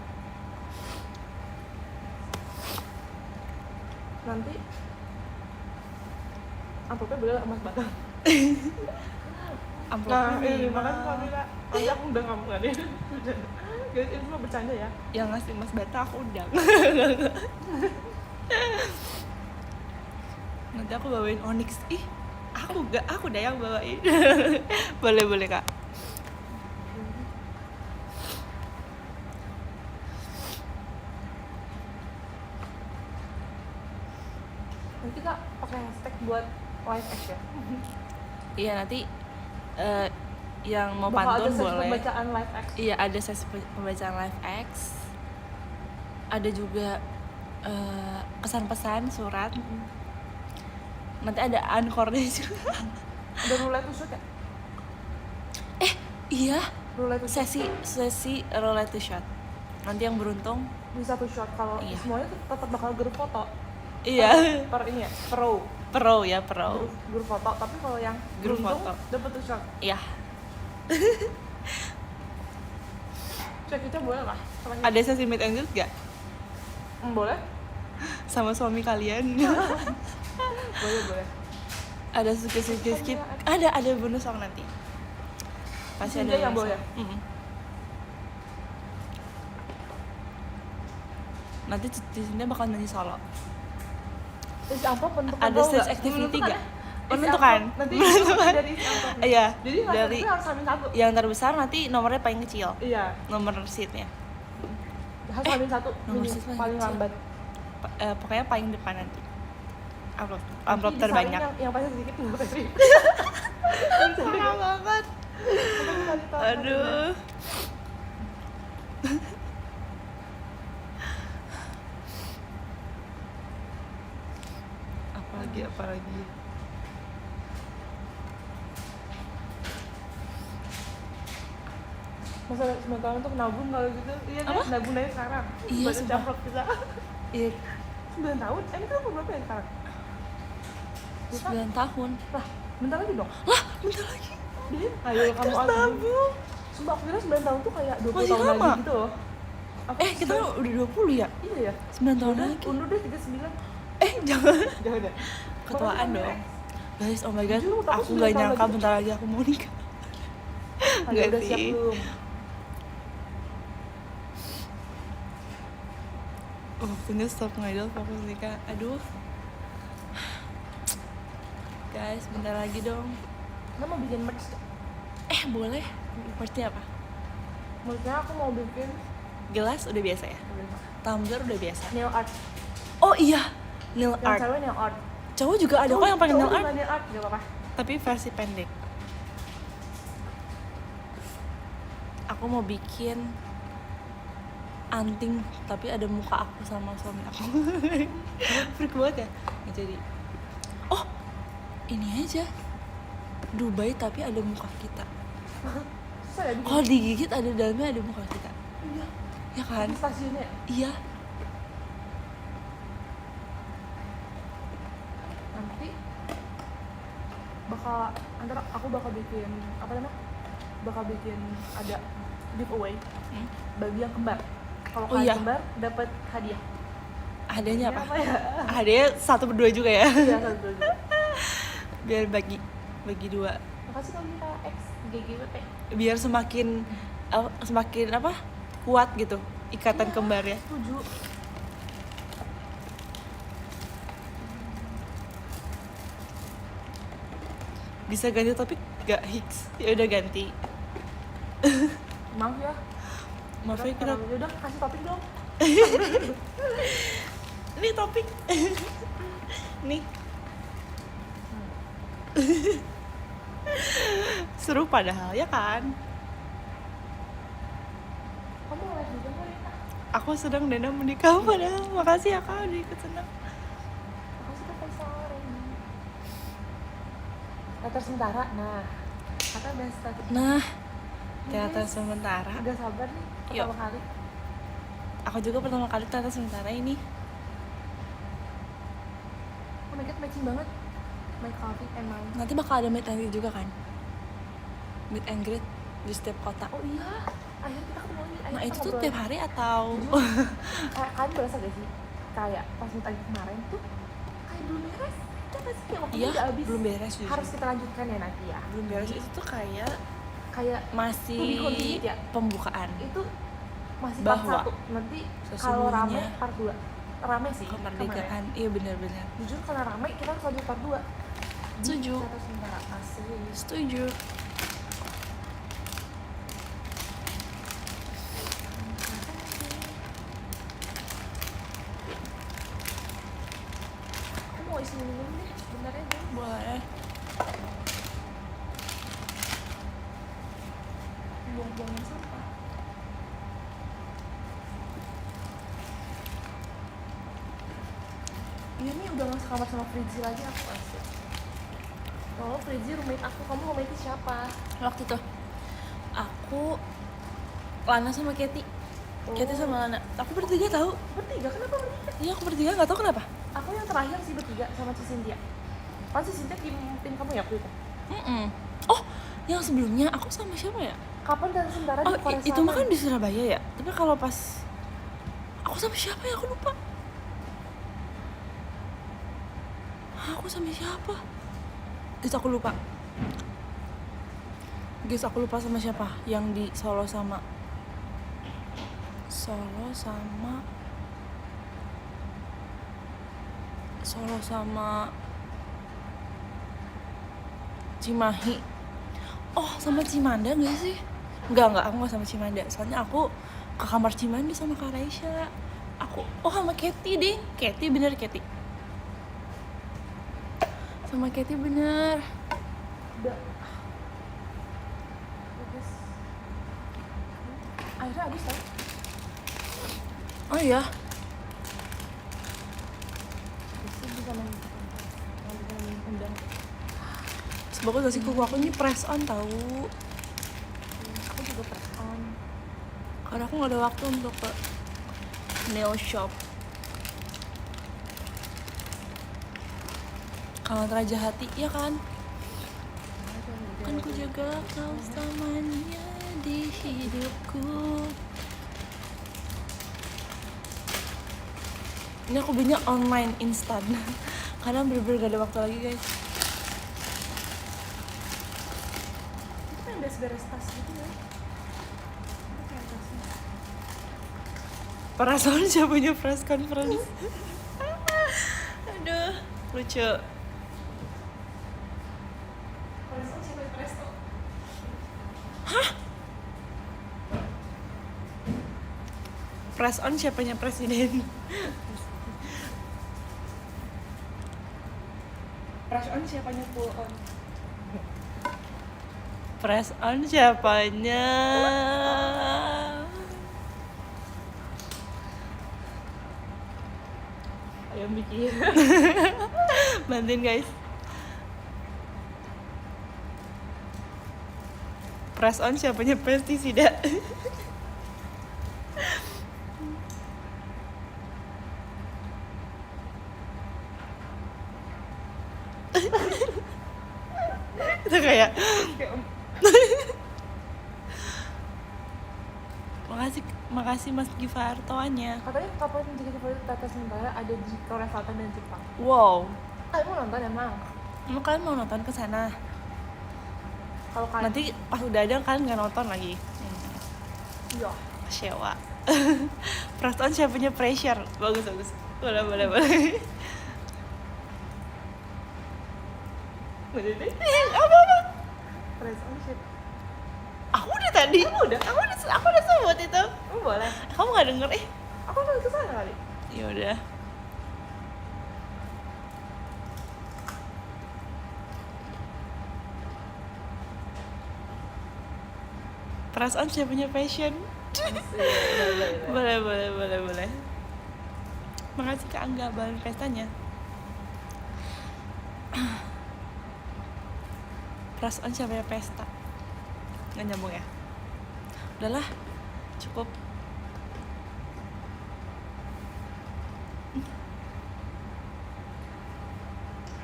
Nanti amplopnya boleh emas batang. Amplopnya ini minimal. makasih Kak Mira. Nanti aku undang kamu kan ya. Guys, ini cuma bercanda ya. Yang ngasih Mas Bata aku undang. Nanti aku bawain Onyx. Ih, aku dah yang bawain. boleh Kak. Nanti Kak pakai hashtag buat live action. Iya nanti yang mau Bakal pantun ada sesi boleh. pembacaan live action. Iya ada sesi pembacaan live X. Ada juga pesan-pesan surat. Nanti ada encore-nya juga. Ada roulette to shoot ya? Iya, Roulette to shoot. sesi roulette to shot. Nanti yang beruntung. Bisa satu shot kalau Iya. semuanya tetap bakal grup foto. Iya. Per ini ya, pro. Pro. Grup foto, tapi kalau yang Grup beruntung foto. dapat tuh shot. Iya. Cek kita boleh lah. Selanjutnya. Ada sesi meet and greet gak? Boleh? Sama suami kalian? Boleh. Ada skip. Ada bonus song nanti. Pasti ada Sinja yang bonus boleh? song. Nanti di sini bakal nyanyi solo. Isi amplop bentuk Ada stage activity gak? Menentukan. Nanti Menentukan. dari isi amplopnya. Iya. Jadi Dari harus hamil satu. yang terbesar nanti nomornya paling kecil. Iya. Nomor seatnya. Harus hamil satu. nomor minim, seat paling paling kecil. lambat. Pokoknya paling depan nanti. Amplop Nanti terbanyak. disaring Yang pasti sedikit tunggu Febri. Parah banget. Aduh. Apalagi Masa 9 tahun tuh nabung kalau gitu. Iya kan, Apa? nabung dari sekarang. Iya, Buat sumpah. caprok kita. Iya, 9 tahun? Ini kan umur berapa ya sekarang? Lupa. 9 tahun. Lah, bentar lagi dong. Lah, bentar lagi. Din, ayo kamu Terus atuh. nabung. Sumpah aku kira 9 tahun tuh kayak 20 Masih tahun lama. lagi gitu loh. Aku Kita kan udah 20 ya? Iya ya? 9 tahun Udah, lagi. undur deh 39. Jangan. Jangan deh. Ketuaan dong. Guys, oh my god, Jujur, aku aku 9 gak tahun nyangka lagi. bentar lagi aku mau nikah. Ayo Nggak udah siap sih. belum? Waktunya stop ngidol, fokus nikah. Aduh. Guys, bentar lagi dong. Nggak mau bikin merch gak? Boleh. Merchnya apa? Maksudnya aku mau bikin Gelas udah biasa ya? Tumbler udah biasa. nail art. Oh iya, nail Yang art. cewek nail art. Cowok juga ada kok yang pakai nail Cowok art, juga nail art, gak apa-apa. tapi versi pendek. Aku mau bikin anting tapi ada muka aku sama suami aku. Freak banget ya? Nggak jadi. Oh, ini aja. Dubai tapi ada muka kita. Susah ya bikin. Kalau digigit ada dalamnya ada muka kita. Iya. Ya kan? Di stasiunnya. Iya. Nanti antara aku bakal bikin apa namanya? Bakal bikin ada giveaway bagi yang kembar. Kalau Oh kalian iya. kembar dapat hadiah. Adanya apa? ya? Adanya 1 per 2 juga ya. Iya, satu juga. Biar bagi 2. Makasih kalau kita X GGWP. Biar semakin apa? Kuat gitu ikatan Iya, kembarnya. Setuju. Bisa ganti topik gak Hicks? Ya udah ganti. Maaf ya. Maaf ya kita. Udah kasih topik dong. Ini topik. Nih. Seru padahal ya kan? Kamu live juga nggak ya? Aku sedang Dena menikah padahal. Makasih ya Kak udah ikut senang. Makasih Kak Faisal. Teater sementara. Nah, kata udah start. Nah, Ini teater guys, sementara. udah sabar nih Yuk. pertama kali. Aku juga pertama kali teater sementara ini. Oh my god, matching banget. My coffee emang. Nanti bakal ada meet and greet juga kan? Meet and greet di setiap kota. Oh iya, akhirnya kita ketemu lagi. Nah itu tuh tiap hari atau? Kalian berasa gak sih? Kayak pas meet and greet kemarin tuh kayak belum beres. Ya gak sih? Kayak waktunya Iya, udah habis. belum beres jujur. Harus kita lanjutkan ya nanti ya. Belum beres itu tuh kayak Kayak masih To be continued ya? pembukaan. itu masih part Bahwa 1. Nanti kalau sesungguhnya rame part 2. Rame sih. Kemerdekaan, iya benar-benar. Jujur karena rame kita harus lanjut part 2. Setuju. Teater sementara asli. Setuju. Aku mau isi minum deh, bentar ya guys. Boleh. Buang-buangin sampah. Iya nih udah gak sekamar sama Fritzi lagi aku asli. Oh Fritzi roommate aku, kamu roommate siapa? Waktu itu aku Lana sama Katy. Katy sama Lana. Aku bertiga tahu. Bertiga, kenapa bertiga? Iya aku bertiga nggak tahu kenapa. Aku yang terakhir sih bertiga sama si Cynthia. Pas si Cynthia tim kamu ya waktu itu? Oh, yang sebelumnya aku sama siapa ya? Kapan dan sementara Oh, di Korea itu mah kan Selatan? di Surabaya ya. Tapi kalau pas aku sama siapa ya aku lupa. Aku sama siapa? Guys aku lupa. Guys aku lupa sama siapa. Yang di Solo sama Cimahi. Oh sama Cimanda gak sih? Enggak, aku gak sama Cimanda. Soalnya aku ke kamar Cimanda sama Kak Raisya. Oh sama Katy deh. Katy bener Katy. Sama Katy bener. Udah. Bagus. Akhirnya habis kan? Oh iya. Bisa main undang. Bagus gak sih kuku aku ini press on tahu. Aku juga press on. karena aku nggak ada waktu untuk ke nail shop. Kalau Raja Hati, ya kan? Kan ku jaga kau selamanya di hidupku. Ini aku belinya online instan karena bener-bener gak ada waktu lagi guys. Itu kan beres-beres tas gitu ya. Itu kayak tasnya. Perasaan siapa punya press conference. Aduh, lucu. Presto siapa yang presto? Press on siapanya presiden. Press on siapanya pull on. Press on siapanya. Ayo bikin. Bantuin guys. Press on siapanya pestisida. Itu kayak makasih Mas Givartoanya. Katanya kapal yang jadi favorit Tata sementara ada di Korea Selatan dan Jepang. Wow. Kalian mau nonton emang? Emang kalian mau nonton ke sana? Kalau kalian Nanti pas udah ada kalian nggak nonton lagi. iya. Kecewa. Perasaan siapanya pressure. Bagus. Boleh. Boleh deh. Apa? Presto shit. Aku udah tadi. Aku udah sebut itu. Boleh. Kamu nggak denger? Aku mau ke sana kali. Ya udah. Perasaan siapanya passion. Boleh. Makasih Kak Angga balon pestanya. Perasaan siapanya pesta. Nggak nyambung ya? Udahlah, cukup.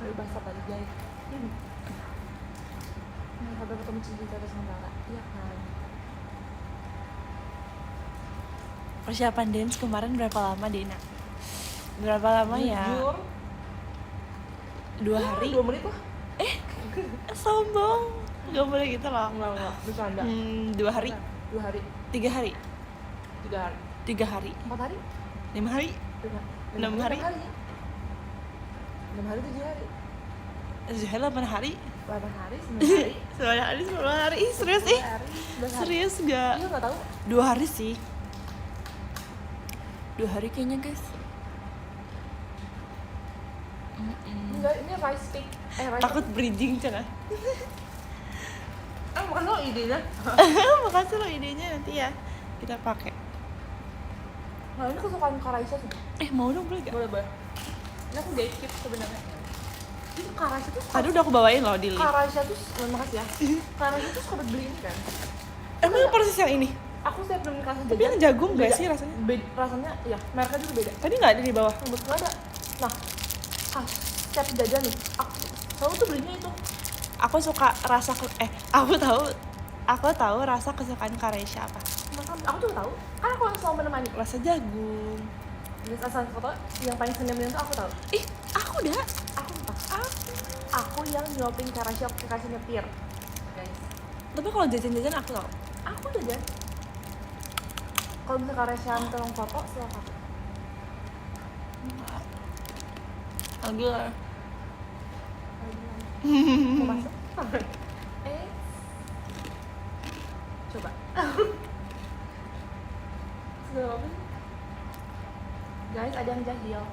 Ayo bahasa tadi guys. Nah, sampai ketemu cinta Tata sementara. Iya kan. Persiapan dance kemarin berapa lama Dina? Berapa lama ya? Jujur. 2 hari? 2 menit lah. Sombong. Gak boleh gitu loh. Enggak. Bercanda. 2 hari? 2 hari. 3 hari? 3 hari. 3 hari? 4 hari? 5 hari? 6 hari? 6 hari 7 hari. 7 hari 8 hari? 8 hari 9 hari. 9 hari 10 hari? Ih serius ih? 10 hari 11 hari. Serius gak? Iya nggak tahu. 2 hari sih. 2 hari kayaknya guys. Enggak, ini rice cake. Rice Takut bridging cina. bukan lo idenya. Makasih lo idenya, nanti ya kita pakai. Nah, ini kesukaan Karaisha sih. Mau dong, boleh gak? Boleh. Ini aku gatekeep sebenarnya. Ini Karaisha tuh Tadi udah aku bawain loh di link. Karaisha tuh, makasih ya. Karaisha tuh suka beli ini kan. Emang yang persis yang ini? Aku setiap beli kasih Tapi yang jagung gak sih rasanya? Rasanya, ya, mereknya juga beda. Tadi gak ada di bawah? Yang betul ada. Nah, setiap jajan nih, aku tuh belinya itu. Aku suka rasa aku tahu rasa kesukaan Karaisha apa. Aku juga tahu. Kan aku yang selalu menemani. Rasa jagung. Jenis asal foto yang paling senyum tuh aku tahu. Aku udah. Aku yang nyuapin Karaisha waktu kasih nyetir. Guys. Tapi kalau jajan-jajan aku tahu. Aku jajan. Kalau misalnya Karaisha tolong foto, silakan. Agak. Mau masuk? Coba. Sudah apa? Guys, ada yang jahil.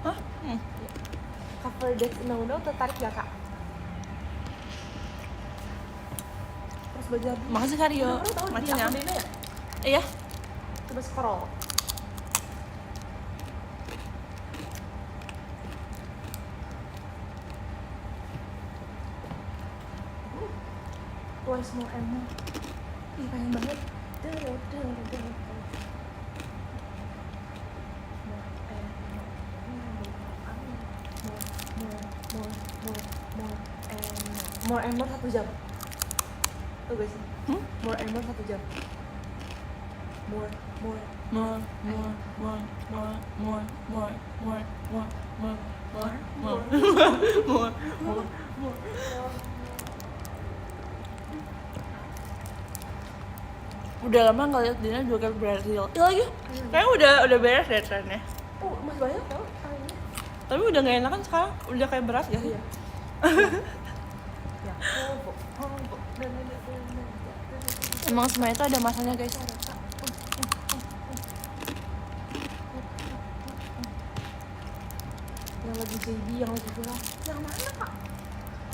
Hah? Cover date undang-undang tertarik gak kak? Terus belajar. Makasih Karyo. Macamnya. Macamnya. Ya? Iya. Coba scroll. Twice More and More. Ih pengen banget. More and More 1 jam. Tuh guys sih. More and More 1 jam. More. More, more, more, more, more, more, more, more, more, more, more. Udah lama nggak lihat Dina joget Brazil. Ya lagi, kayaknya udah beres deh trennya. Oh masih banyak tau kayaknya. Tapi udah nggak enak kan sekarang, udah kayak beras gak sih? Iya. Ya. Emang semuanya itu ada masanya guys. Yang lagi JB, yang lagi pulang. Yang mana kak?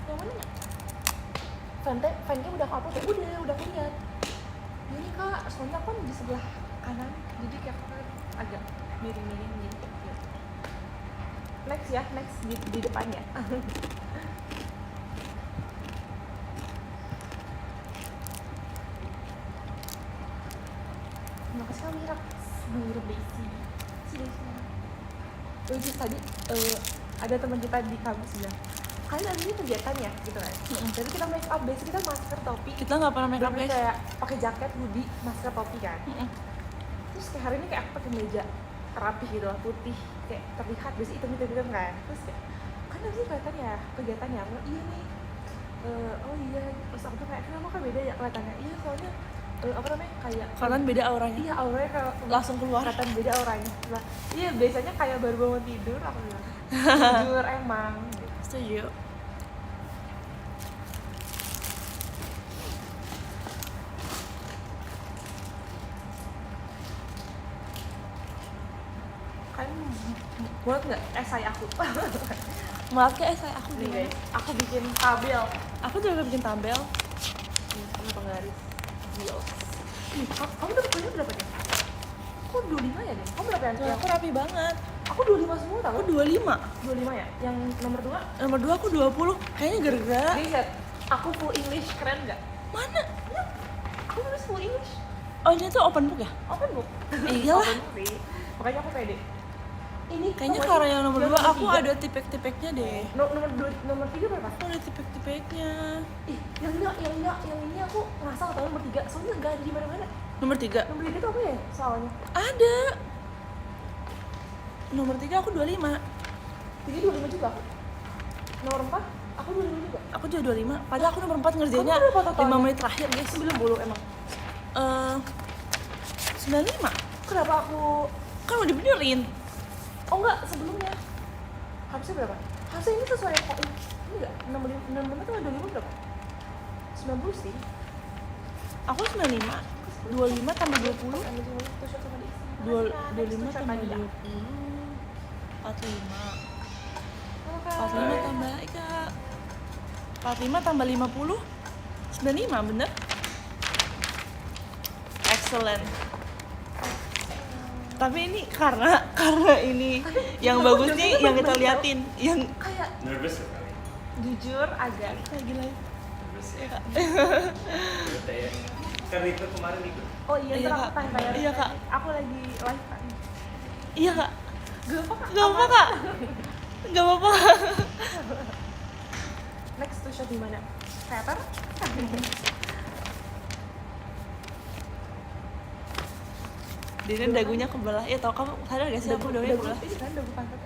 Yang mana ya? Fancam udah upload ya? Udah aku lihat. Ini kak, soalnya kan di sebelah kanan, jadi kayak agak miring-miring gitu. Next ya, next di depan ya. Makasih kak Mira Daisy. Si Daisy mana? Terus tadi ada teman kita di kampus bilang, kalian hari ini kegiatan ya gitu kan. Jadi kita make up, biasanya kita masker, topi. Kita nggak pernah make up Tapi guys. kayak pakai jaket, hoodie, masker, topi kan. Terus kayak hari ini kayak aku pakai meja rapi gitu lah, putih, kayak terlihat biasa hitam kan. Terus kayak kan harusnya kelihatan ya kegiatannya. Aku bilang, iya nih. Oh iya. Terus aku tuh kayak kenapa kan beda ya kelihatannya? Iya soalnya apa namanya kayak Kalian beda auranya. iya auranya kalau Langsung keluar. kelihatan beda auranya. Nah, iya biasanya kayak baru bangun tidur aku bilang. Jujur emang. Gitu. Setuju. Kan buat nggak esai aku. Maaf ya saya aku Nih gimana? guys, aku bikin tabel. Aku juga bikin tabel. Nih, kamu penggaris Wheels. Ih, kamu dapat poinnya berapa deh? Kok 25 ya deh? Kamu berapa yang Tuh, aku rapi banget. Aku 25 semua tau? Aku 25. 25 ya? Yang nomor 2? Nomor 2 aku 20. Kayaknya gara-gara Riset, aku full English, keren nggak? mana? Ya, aku nulis full English. Oh, ini tuh open book ya? Open book. Iyalah. Open book sih. Makanya aku pede. Ini Kayaknya pokoknya karena yang nomor 2 aku 3. ada tipek-tipeknya deh. Nomor 3 berapa? Aku ada tipek-tipeknya. Ih, yang ini aku ngasal tau nomor 3. Soalnya nggak ada di mana-mana. Nomor 3 Nomor 3 itu apa ya soalnya? ada. Nomor 3 aku 25. Jadi 25 juga aku. Nomor 4 aku 25 juga. Aku juga 25. Padahal aku nomor 4 ngerjainnya Kamu berapa totalnya? 5 menit terakhir, guys. 90 emang. 95. Kenapa aku Kan udah dibenerin. oh enggak sebelumnya harusnya berapa? Harusnya ini sesuai kok ini enggak 65 tuh ada 25 berapa? 90 sih. Aku 95. 25 tambah 20. 25 tambah 20. 45. 45 tambah Ika. 45 tambah 50. 95 bener? Excellent. Tapi ini karena ini yang kamu bagus nih jawabnya yang kita bagus, liatin yang Kayak Nervous ya kali? jujur agak kayak gila. Nervous ya? Bete ya? Kan ikut kemarin ikut? oh iya Iya, ntar aku Kak. tanya Iya, Kak. aku lagi live kan Iya kak, gak apa kak gak apa kak, gak apa-apa. next to shot di mana? Theater? Dina dagunya kebelah, ya tau kamu sadar gak sih aku dagunya kebelah? ini kan dagu pantat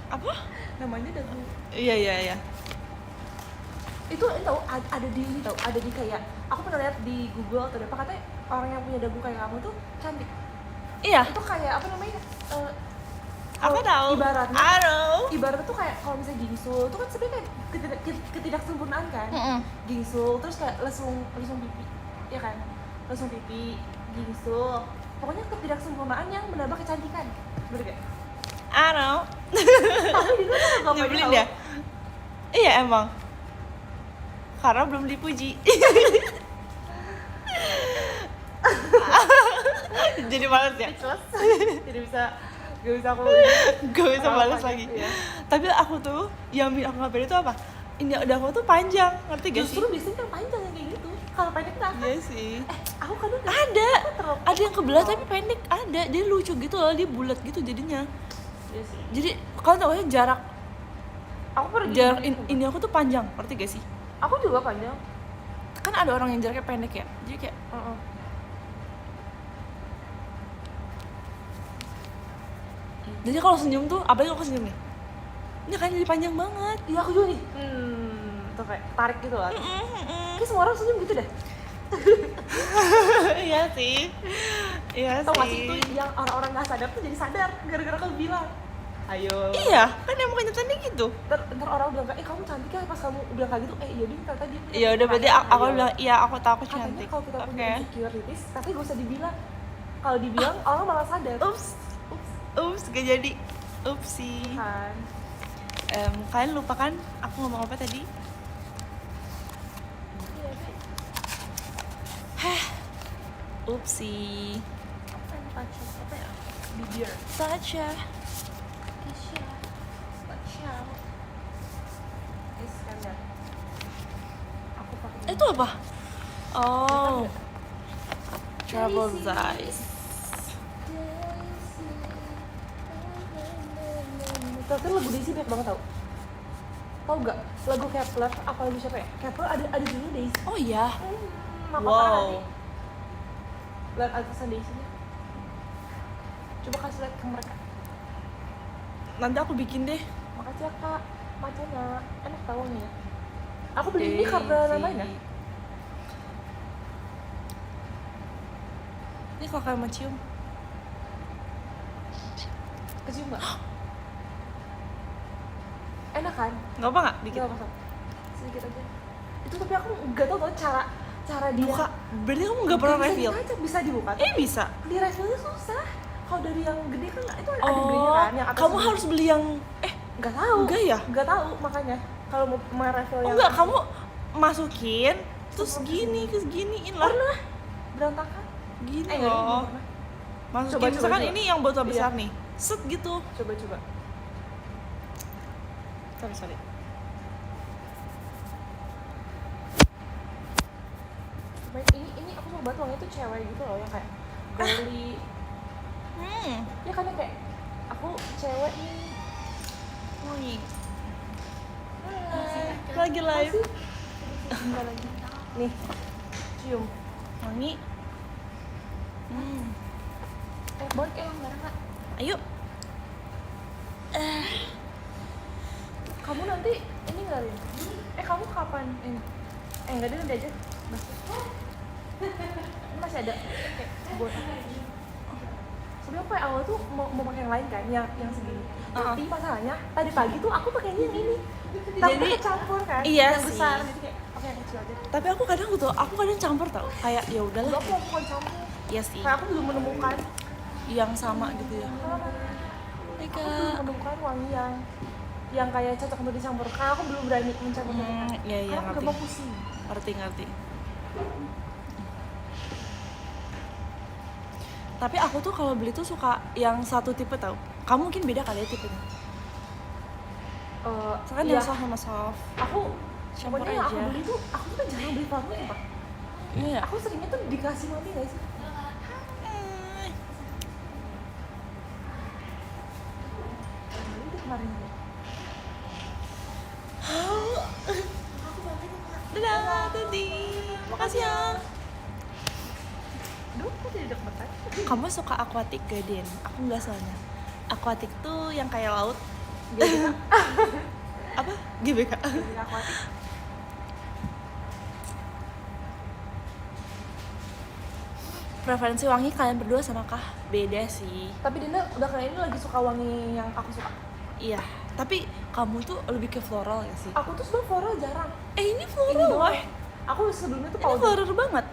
Apa? namanya dagu Iya. itu tahu ada di ini tahu ada di kayak aku pernah lihat di Google atau apa katanya orang yang punya dagu kayak kamu tuh cantik Iya, itu kayak apa namanya aku tahu. ibaratnya Aduh. ibaratnya tuh kayak kalau misalnya gingsul itu kan sebenarnya kayak ketidaksempurnaan kan gingsul terus kayak lesung pipi ya kan lesung pipi gingsul pokoknya ketidaksempurnaan yang menambah kecantikan bener gak? Aduh. tapi di luar tuh gak Nyebelin ya? Iya emang. Karena belum dipuji. Jadi males ya? speechless jadi bisa gak bisa aku Gak bisa apa-apa balas gitu, lagi. iya. Tapi aku tuh yang bikin aku gak pede itu apa? ini aku tuh panjang, ngerti gak sih? Justru biasanya yang panjang yang kayak gitu. Kalau pendek tuh apa? Iya sih. Aku kadang Ada, terlalu ada yang kebelah tapi pendek, ada. Dia lucu gitu loh, dia bulat gitu jadinya. Iya sih. Jadi kalian tau gak jarak Aku pergi. ini aku tuh panjang, ngerti gak sih? Aku juga panjang. Kan ada orang yang jaraknya pendek ya, jadi kayak jadi kalau senyum tuh, apalagi kalau senyum nih, ini kan jadi panjang banget. Iya aku juga nih. Tuh kayak tarik gitu lah. Kayak semua orang senyum gitu deh. Iya sih, iya Tau gak sih sih. itu yang orang-orang nggak sadar tuh jadi sadar gara-gara kamu bilang. Ayo. Iya, kan emang kenyataannya gitu. Ntar orang bilang kayak, kamu cantik ya, pas kamu bilang kayak gitu, iya dia ternyata dia. Ya udah berarti aku bilang iya, aku tahu aku Katanya cantik. kalau kita punya Oke. insecurities, tapi gak usah dibilang. Kalau dibilang orang malah sadar. Ups, gak jadi. Upsi. Kan. Kalian lupa kan aku ngomong apa tadi? Iya sih. Upsi. Apa ya? Bibir. Saja. Iskandar. Aku pakai. Itu apa? Oh. Trouble Eyes. Tapi lagu Daisy banyak banget tau. Tau gak? Lagu Kepler, apa lagu siapa ya? Kepler ada dulu Daisy. Oh iya. Maka Wow. nanti lihat artisan Daisy-nya. Coba kasih lihat ke mereka. Nanti aku bikin deh. Makasih ya kak, macanya enak tau nih ya. Aku beli ini karena namanya. Ini kalau kalian mau cium. Kecium gak? Enak kan? Nggak apa nggak? Dikit. Gak apa-apa. Sedikit aja. Itu tapi aku nggak tau cara dia. Buka. Berarti kamu nggak pernah Bisa reveal? dibaca, bisa dibuka. Bisa. Di revealnya susah. Kalau dari yang gede kan nggak, itu ada gedenya kan, yang atas kamu gede. harus beli yang Nggak tahu. Enggak ya? Nggak tahu makanya. Kalau mau reveal yang enggak, kamu masukin terus giniin lah. pernah berantakan. Gini Nggak, loh. belum pernah. Masukin Coba, misalkan coba. ini yang botol Iya. besar nih. Set gitu. Coba. Sorry. Ini aku mau banget uangnya tuh cewek gitu loh yang kayak girly. Ya kan yang kayak aku cewek nih. Wangi. Lagi live. Masih? Bentar lagi. Nih, cium. Wangi. Boleh kayak bareng kak. Ayo. Kamu nanti ini nggak Rin? Kamu kapan ini? Nggak ada nanti aja. Ini masih ada kayak buat apa? Sebenarnya aku kayak awal tuh mau pakai yang lain kan, yang segini. Tapi masalahnya tadi pagi tuh aku pakainya yang ini. Tapi campur kan? Iya yang sih. besar jadi kayak oke yang kecil aja. Tapi aku kadang campur tau. Kayak ya udahlah. Enggak, aku bukan campur. Iya sih. Kayak aku belum menemukan. Yang sama gitu ya. Aku belum menemukan wangi yang kayak cocok untuk dicampur. Karena aku belum berani mencampur. Iya Karena aku ngerti. gak mau pusing. Ngerti. Tapi aku tuh kalau beli tuh suka yang satu tipe tau. Kamu mungkin beda kali ya tipenya. Misalkan Iya. yang soft sama soft. Aku Campur pokoknya yang aku aja. beli tuh, aku tuh kan jarang beli parfum Pak. Iya. Aku seringnya tuh dikasih mami gak sih? Beli itu kemarin ya. Dadah, Tadi. Makasih ya. Duh, kok jadi deg-degan? Kamu suka aquatic gak, Den? Aku enggak soalnya. Aquatic tuh yang kayak laut. GBK. Apa? GBK. GBK akuatik. Preferensi wangi kalian berdua sama kah? Beda sih. Tapi Dina udah kali ini lagi suka wangi yang aku suka. Iya. Tapi kamu tuh lebih ke floral ya sih? Aku tuh sebenernya floral jarang. Ini Ini floral doang. loh. Aku sebelumnya tuh Ini powder. floral banget.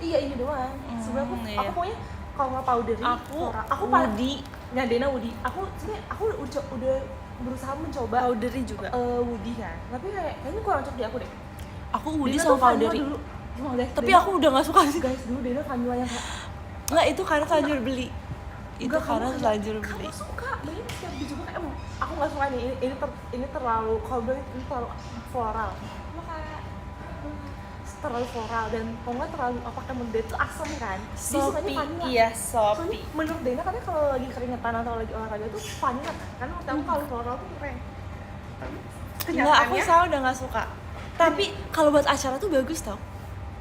Iya ini doang. Sebenarnya iya. aku pokoknya kalau nggak powdery, Aku floral. Aku Woody. Nah Dena Woody. Sebenarnya aku udah berusaha mencoba Powdery juga. Woody kan. Tapi kayaknya kurang cocok di aku deh. Aku Woody Dena sama tuh vanilla powdery. dulu. Cuma guys, Tapi Dena- aku udah gak suka sih. guys dulu Dena vanilla yang kayak Nggak, itu karena terlanjur beli. Itu Enggak, karena kamu- terlanjur beli. Kamu suka, banyak setiap beli juga kayak aku nggak suka nih ini terlalu kalau bilang ini terlalu floral terlalu floral dan kalau nggak terlalu apa kan menurut dia itu asam kan dia sukanya Sopi, vanilla. iya Soalnya sopi. menurut Dena katanya kalau lagi keringetan atau lagi olahraga tuh vanilla kan menurut aku kalau floral tuh keren. Enggak, aku salah udah nggak suka. Tapi kalau buat acara tuh bagus tau.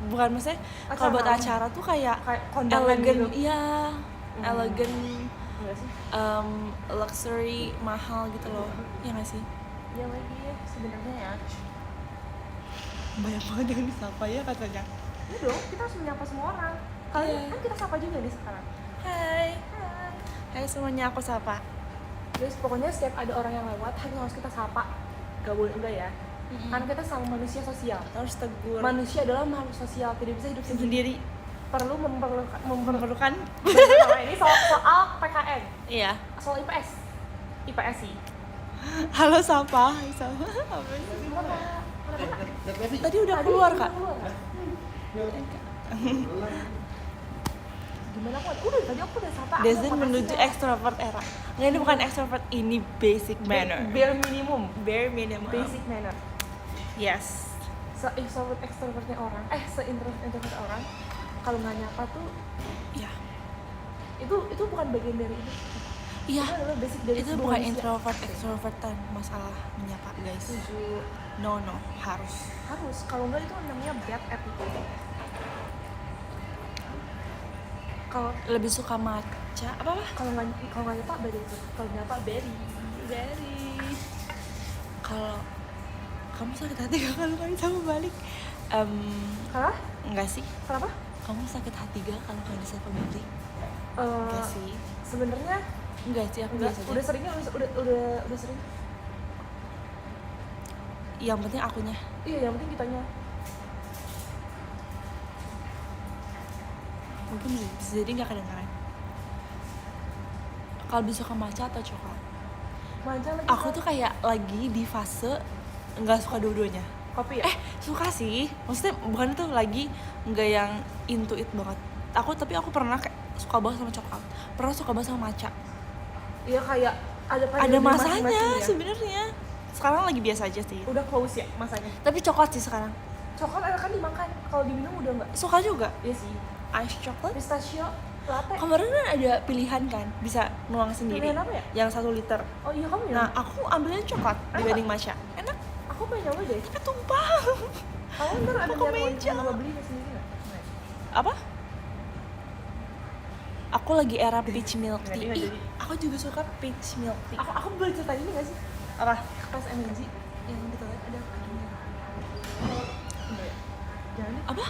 Bukan maksudnya kalau buat Acara acara tuh kayak kondangan elegan, gitu. iya, elegan, Enggak sih? luxury, mahal gitu loh. Ya nggak sih? Ya lagi ya sebenarnya ya. Banyak banget yang disapa ya katanya. Ini dong kita harus menyapa semua orang. Kalian Iya. kan kita sapa juga nih sekarang. Hai, hai semuanya, aku sapa. Guys, pokoknya setiap ada orang yang lewat harus kita sapa. Gak boleh enggak ya. Karena kita sama manusia sosial. Harus tegur. Manusia adalah makhluk sosial, tidak bisa hidup sendiri. Sendiri Perlu memerlukan. Bener, ini soal PKN, Iya. soal IPS, IPS sih. Halo sapa. Hai sapa. Apa sih? Tadi udah keluar kak. Gimana kok? Tadi aku udah sapa. aku Desden makasih menuju ya. extrovert era. Nggak, ini bukan extrovert, ini basic manner. Bare minimum, Bare minimum. basic manner. Yes. Extrovertnya orang, introvert orang, kalau nggak nyapa tuh, Iya. itu bukan bagian dari itu. Iya. Itu adalah basic dari Itu sebuah bukan manusia. introvert extrovertan masalah menyapa guys. Setuju. No harus. Harus, kalau nggak itu namanya bad attitude. Kalau Lebih suka matcha apa? kalau nggak nyapa beda itu. Kalau nyapa berry. Kalau kamu sakit hati gak kalau kalian sama balik? Hah? Enggak sih. Kenapa? Kamu sakit hati gak kalau kalian disapa balik? Enggak sih. Sebenarnya Enggak sih, aku enggak, biasa aja. udah seringnya udah sering. Yang penting akunya. Iya, yang penting kitanya. Mungkin bisa jadi nggak kedengeran. Kalau bisa suka matcha atau coklat? Manja lagi. Aku tuh kayak lagi di fase nggak suka dua-duanya. kopi ya? Suka sih, maksudnya bukan tuh lagi nggak yang into it banget. Tapi aku pernah kayak suka banget sama coklat, pernah suka banget sama matcha. Iya kayak ada Ada masanya masing-masing ya. sebenarnya. Sekarang lagi biasa aja sih. Udah close ya masanya. Tapi coklat sih sekarang. Coklat enak kan dimakan, kalau diminum udah enggak. Suka juga. Iya sih. Ice chocolate. Pistachio latte. Kemarin kan ada pilihan kan, bisa nuang sendiri. Pilihan apa ya? Yang 1 liter. Oh iya kamu ya? Nah, aku ambilnya coklat dibanding matcha. Enak, Aku pengen nyoba deh. tapi tumpah. Kamu ntar ada Aku niat meja. mau beli sendiri nggak? Apa? Aku lagi era peach milk tea. Nggak Ih, jadi. aku juga suka peach milk tea. Aku boleh ceritain ini nggak sih? Apa? Pas MNG yang di toilet ada kakinya. Enggak ya? Jangan deh. Apa?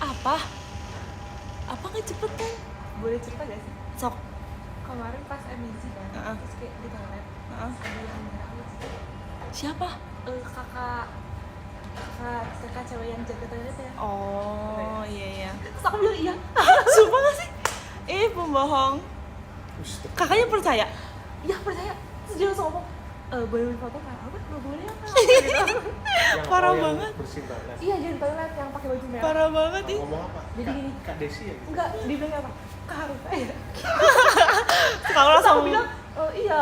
Apa? Apa nggak cepet kan? Boleh cerita gak sih? Sok. Kemarin pas MNG kan, Heeh. terus kayak di toilet Heeh. ada yang nyerang Siapa? kakak cewek yang jaga toilet ya. Oh, iya. Terus aku bilang iya. Sumpah gak sih? Pembohong. Kakaknya percaya? Iya percaya. Terus dia langsung ngomong, boleh beli foto nggak? Apa? Nggak boleh apa? Gitu. Parah banget. Bersih banget. Iya jadi toilet yang pakai baju merah. Parah banget ih. Ngomong apa? Jadi gini. Kak Desi ya? Enggak, dibilang apa? Kak Harus ya. Sekarang Terus langsung aku bilang, iya.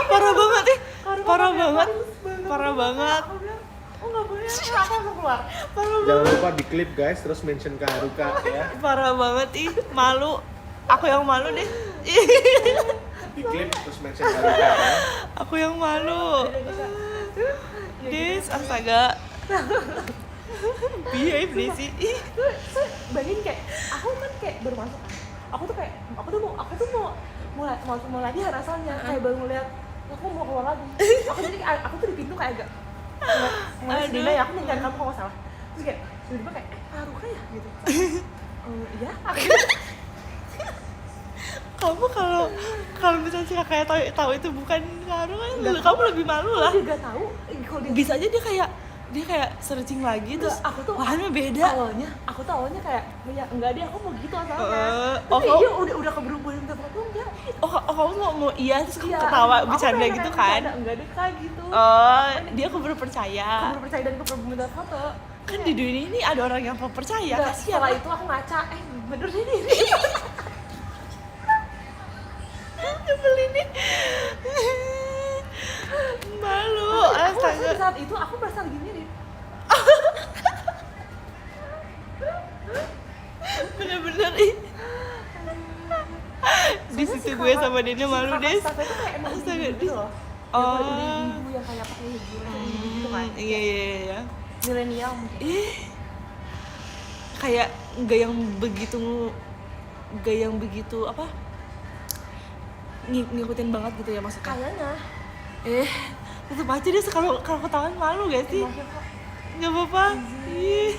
parah banget ih. Harus Parah pakai banget. Paris Parah banget. Aku bilang, oh nggak boleh. Aku langsung keluar. Parah Jangan banget. lupa di klip guys, terus mention Kak Haruka ya. Parah banget ih. Malu. Aku yang malu deh. Di klip terus mention Kak Haruka ya. Aku yang malu. Des, astaga. Behave deh sih. Ih. Terus bayangin kayak, aku kan kayak baru masuk kan. Aku tuh mau latihan asalnya, kayak baru ngeliat aku mau keluar lagi. Aku tuh di pintu kayak agak ngeliat Aduh. Dina ya, aku nyari kamu kalau nggak salah. Terus kayak tiba-tiba kayak Haruka ya gitu. Iya. Kamu kalau misalnya si kakaknya tahu itu bukan Karu kan, kamu lebih malu lah. Dia gak tahu. Kalau dia Bisa aja dia kayak searching lagi terus aku tuh bahannya beda. Aku tuh awalnya kayak ya enggak deh, aku mau gitu asalnya. Oh, Tapi kamu- dia udah keburu minta foto enggak. Oh, kamu mau iya terus kamu Iya, ketawa aku bercanda pengen gitu bercanda, kan? enggak deh kak gitu. Oh, dia keburu percaya. Aku percaya dan aku perlu minta foto. Kan di dunia ini ada orang yang percaya, Enggak, kasihan. setelah itu aku ngaca, bener deh ini. Nyebelin nih. Malu, Aku merasa di astaga. saat itu aku merasa lagi mirip. Bener-bener ih. Di situ gue sama Dena malu deh. Staff itu kayak emang Astaga, ibu gitu loh. Oh. Yang ibu yang kayak pakai hijau gitu kan. Iya iya iya. Milenial mungkin. Kayak gak yang begitu apa? Ngikutin banget gitu ya maksudnya. Kayaknya Tetep aja deh kalau ketahuan malu gak sih? maaf ya, Kak. Gak apa-apa. Ih.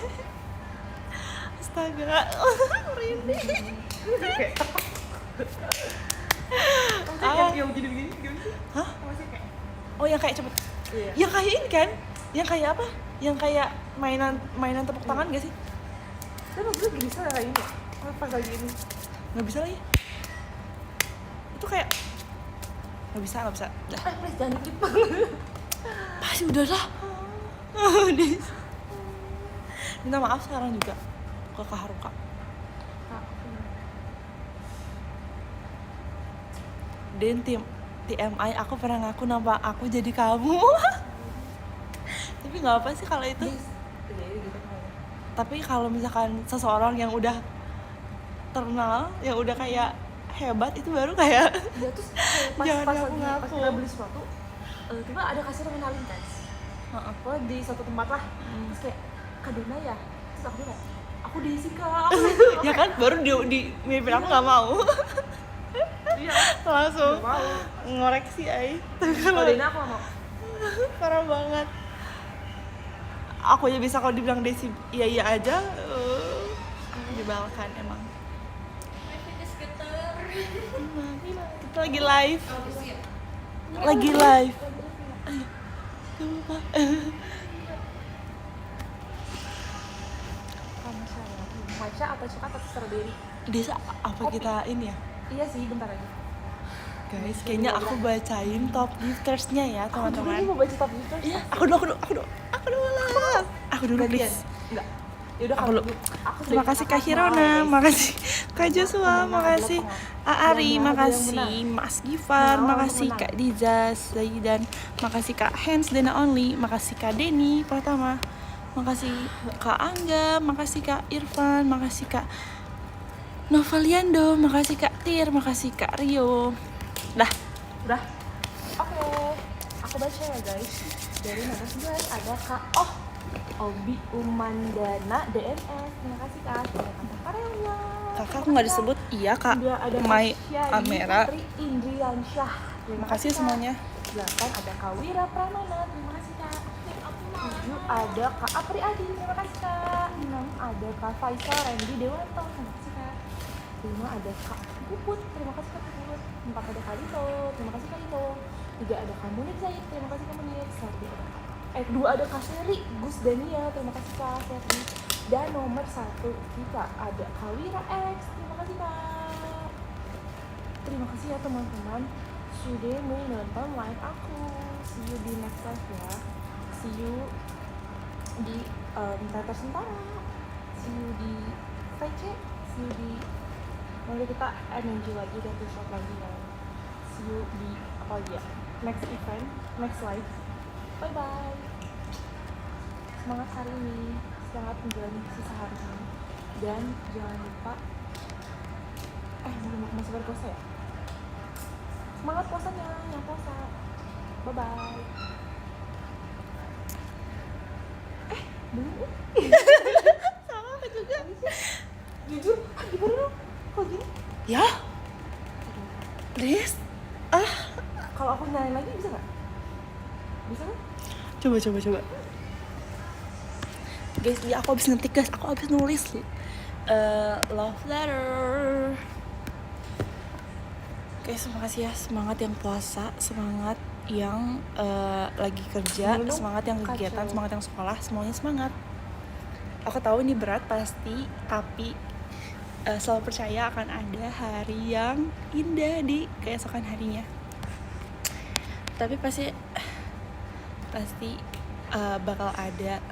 Astaga. Merinding. Maksudnya yang jadi begini gimana sih? Hah? Maksudnya kayak Oh yang kayak cepet. iya. Yang kayak ini kan? Yang kayak apa? Yang kayak mainan tepuk tangan gak sih? Tapi maksudnya gini sih kayak ini. Pas lagi ini. Nggak bisa lagi. Itu kayak nggak bisa. Dah. Please jangan dikit. Pasti udah lah. Udah. Minta maaf sekarang juga ke Kak Haruka. Dan TMI aku pernah ngaku nama aku jadi kamu. Tapi nggak apa sih kalau itu. Jadi gitu kan. Tapi kalau misalkan seseorang yang udah terkenal, yang udah kayak hebat itu baru kayak Dia tuh kayak pas Jangan lagi pas ngaku-ngaku. kita beli sesuatu, tiba ada kasir yang kenalin kan. Pokoknya di suatu tempat lah. Terus kayak Kak Dena ya. Terus aku kayak aku Desi Kak. ya kan baru di miripin aku nggak mau. Iya. Langsung Nggak mau. ngoreksi ay. Kalau Dena aku nggak mau. Parah banget. Aku aja bisa kalau dibilang Desi iya aja. Menyebalkan emang. Kita lagi live. Lagi live. Ayo. Gak apa-apa. Kamu saya matcha atau coklat atau strawberry? Desa apa kita ini ya? Iya sih, bentar lagi. Guys, kayaknya aku bacain top giftersnya ya Aku juga teman-teman. nih mau baca top user. Iya, aku dulu lah. Aku dulu please. Enggak. Yaudah Aku kalau dulu. gitu, aku Terima sebagai kasih kakak Kak Hirona, mau, guys. makasih Kak Joshua, Pemenang makasih adalah Ari, yang makasih Mas Gifar, Menang makasih untuk Kak Diza, Zaidan, makasih Kak Hans Dena Only, makasih Kak Denny Pratama, makasih Kak Angga, makasih Kak Irfan, makasih Kak Novaliando, makasih Kak Tir, makasih Kak Rio. Dah, Udah. Oke. Aku baca ya guys. Dari nomor 9 ada Kak Obi Umandana DNS. Terima kasih Kak. Sudah kata karyawan. kakak aku nggak disebut, iya Kak, Kemudian ada Mai Syahini Amera. Putri Indriansyah. Terima Makasih Kak. semuanya. 8 ada Kak Wira Pramana. Terima kasih Kak. 7 ada Kak Apri Adi. Terima kasih Kak. 6 ada Kak Faisal Randy Dewanto. Terima kasih Kak. 5 ada Kak Puput. Terima kasih Kak Puput. 4 ada Kak Lito. Terima kasih Kak Lito. 3 ada Kak Munir Zaid. Terima kasih Kak Munir. 2 ada Kak Seri Gus Daniel. Terima kasih Kak Seri. Dan nomor 1 kita ada Kak Wira X. Terima kasih Kak. Terima kasih ya teman-teman sudah menonton live aku. See you di next live ya. See you di Teater Sentara. See you di VC. See you di nanti kita energi lagi dan shot lagi ya. See you di apa lagi ya? Next event, next live. Bye bye. Semangat hari ini, semangat menjalani sisa hari ini. Dan jangan lupa belum masih berpuasa ya? Semangat puasanya, yang puasa. Bye bye. Belum. Sama aku juga. Jujur, gimana dong? Kok gini? Ya, please. Kalau aku nyalain lagi bisa nggak? Bisa kan? Coba. Guys, ya aku habis ngetik guys, aku habis nulis love letter. Guys, makasih ya, semangat yang puasa, semangat yang lagi kerja, Belum, semangat yang kegiatan, kacau. semangat yang sekolah, semuanya semangat. Aku tahu ini berat pasti, tapi selalu percaya akan ada hari yang indah di keesokan harinya. Tapi pasti bakal ada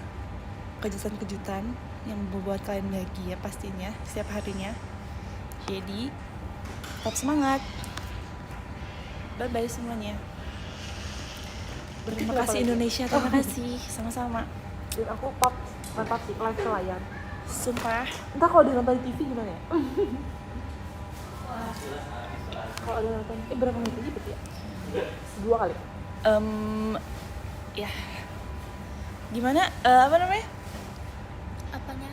kejutan-kejutan yang membuat kalian bahagia pastinya setiap harinya. Jadi tetap semangat. Bye bye semuanya. Terima Berarti kasih kenapa Indonesia, terima kasih. Sama-sama. lagi? Dan aku mantap sih live ke layar. Sumpah. Entah kalau dia nonton di TV gimana ya? Kalau ada nonton, berapa menit lagi berarti ya? 2 kali. Ya. Gimana? Apa namanya? Apanya?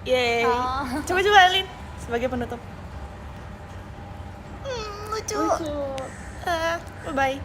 Yeay. Oh. Coba Alin sebagai penutup. Lucu. Lucu. Bye bye.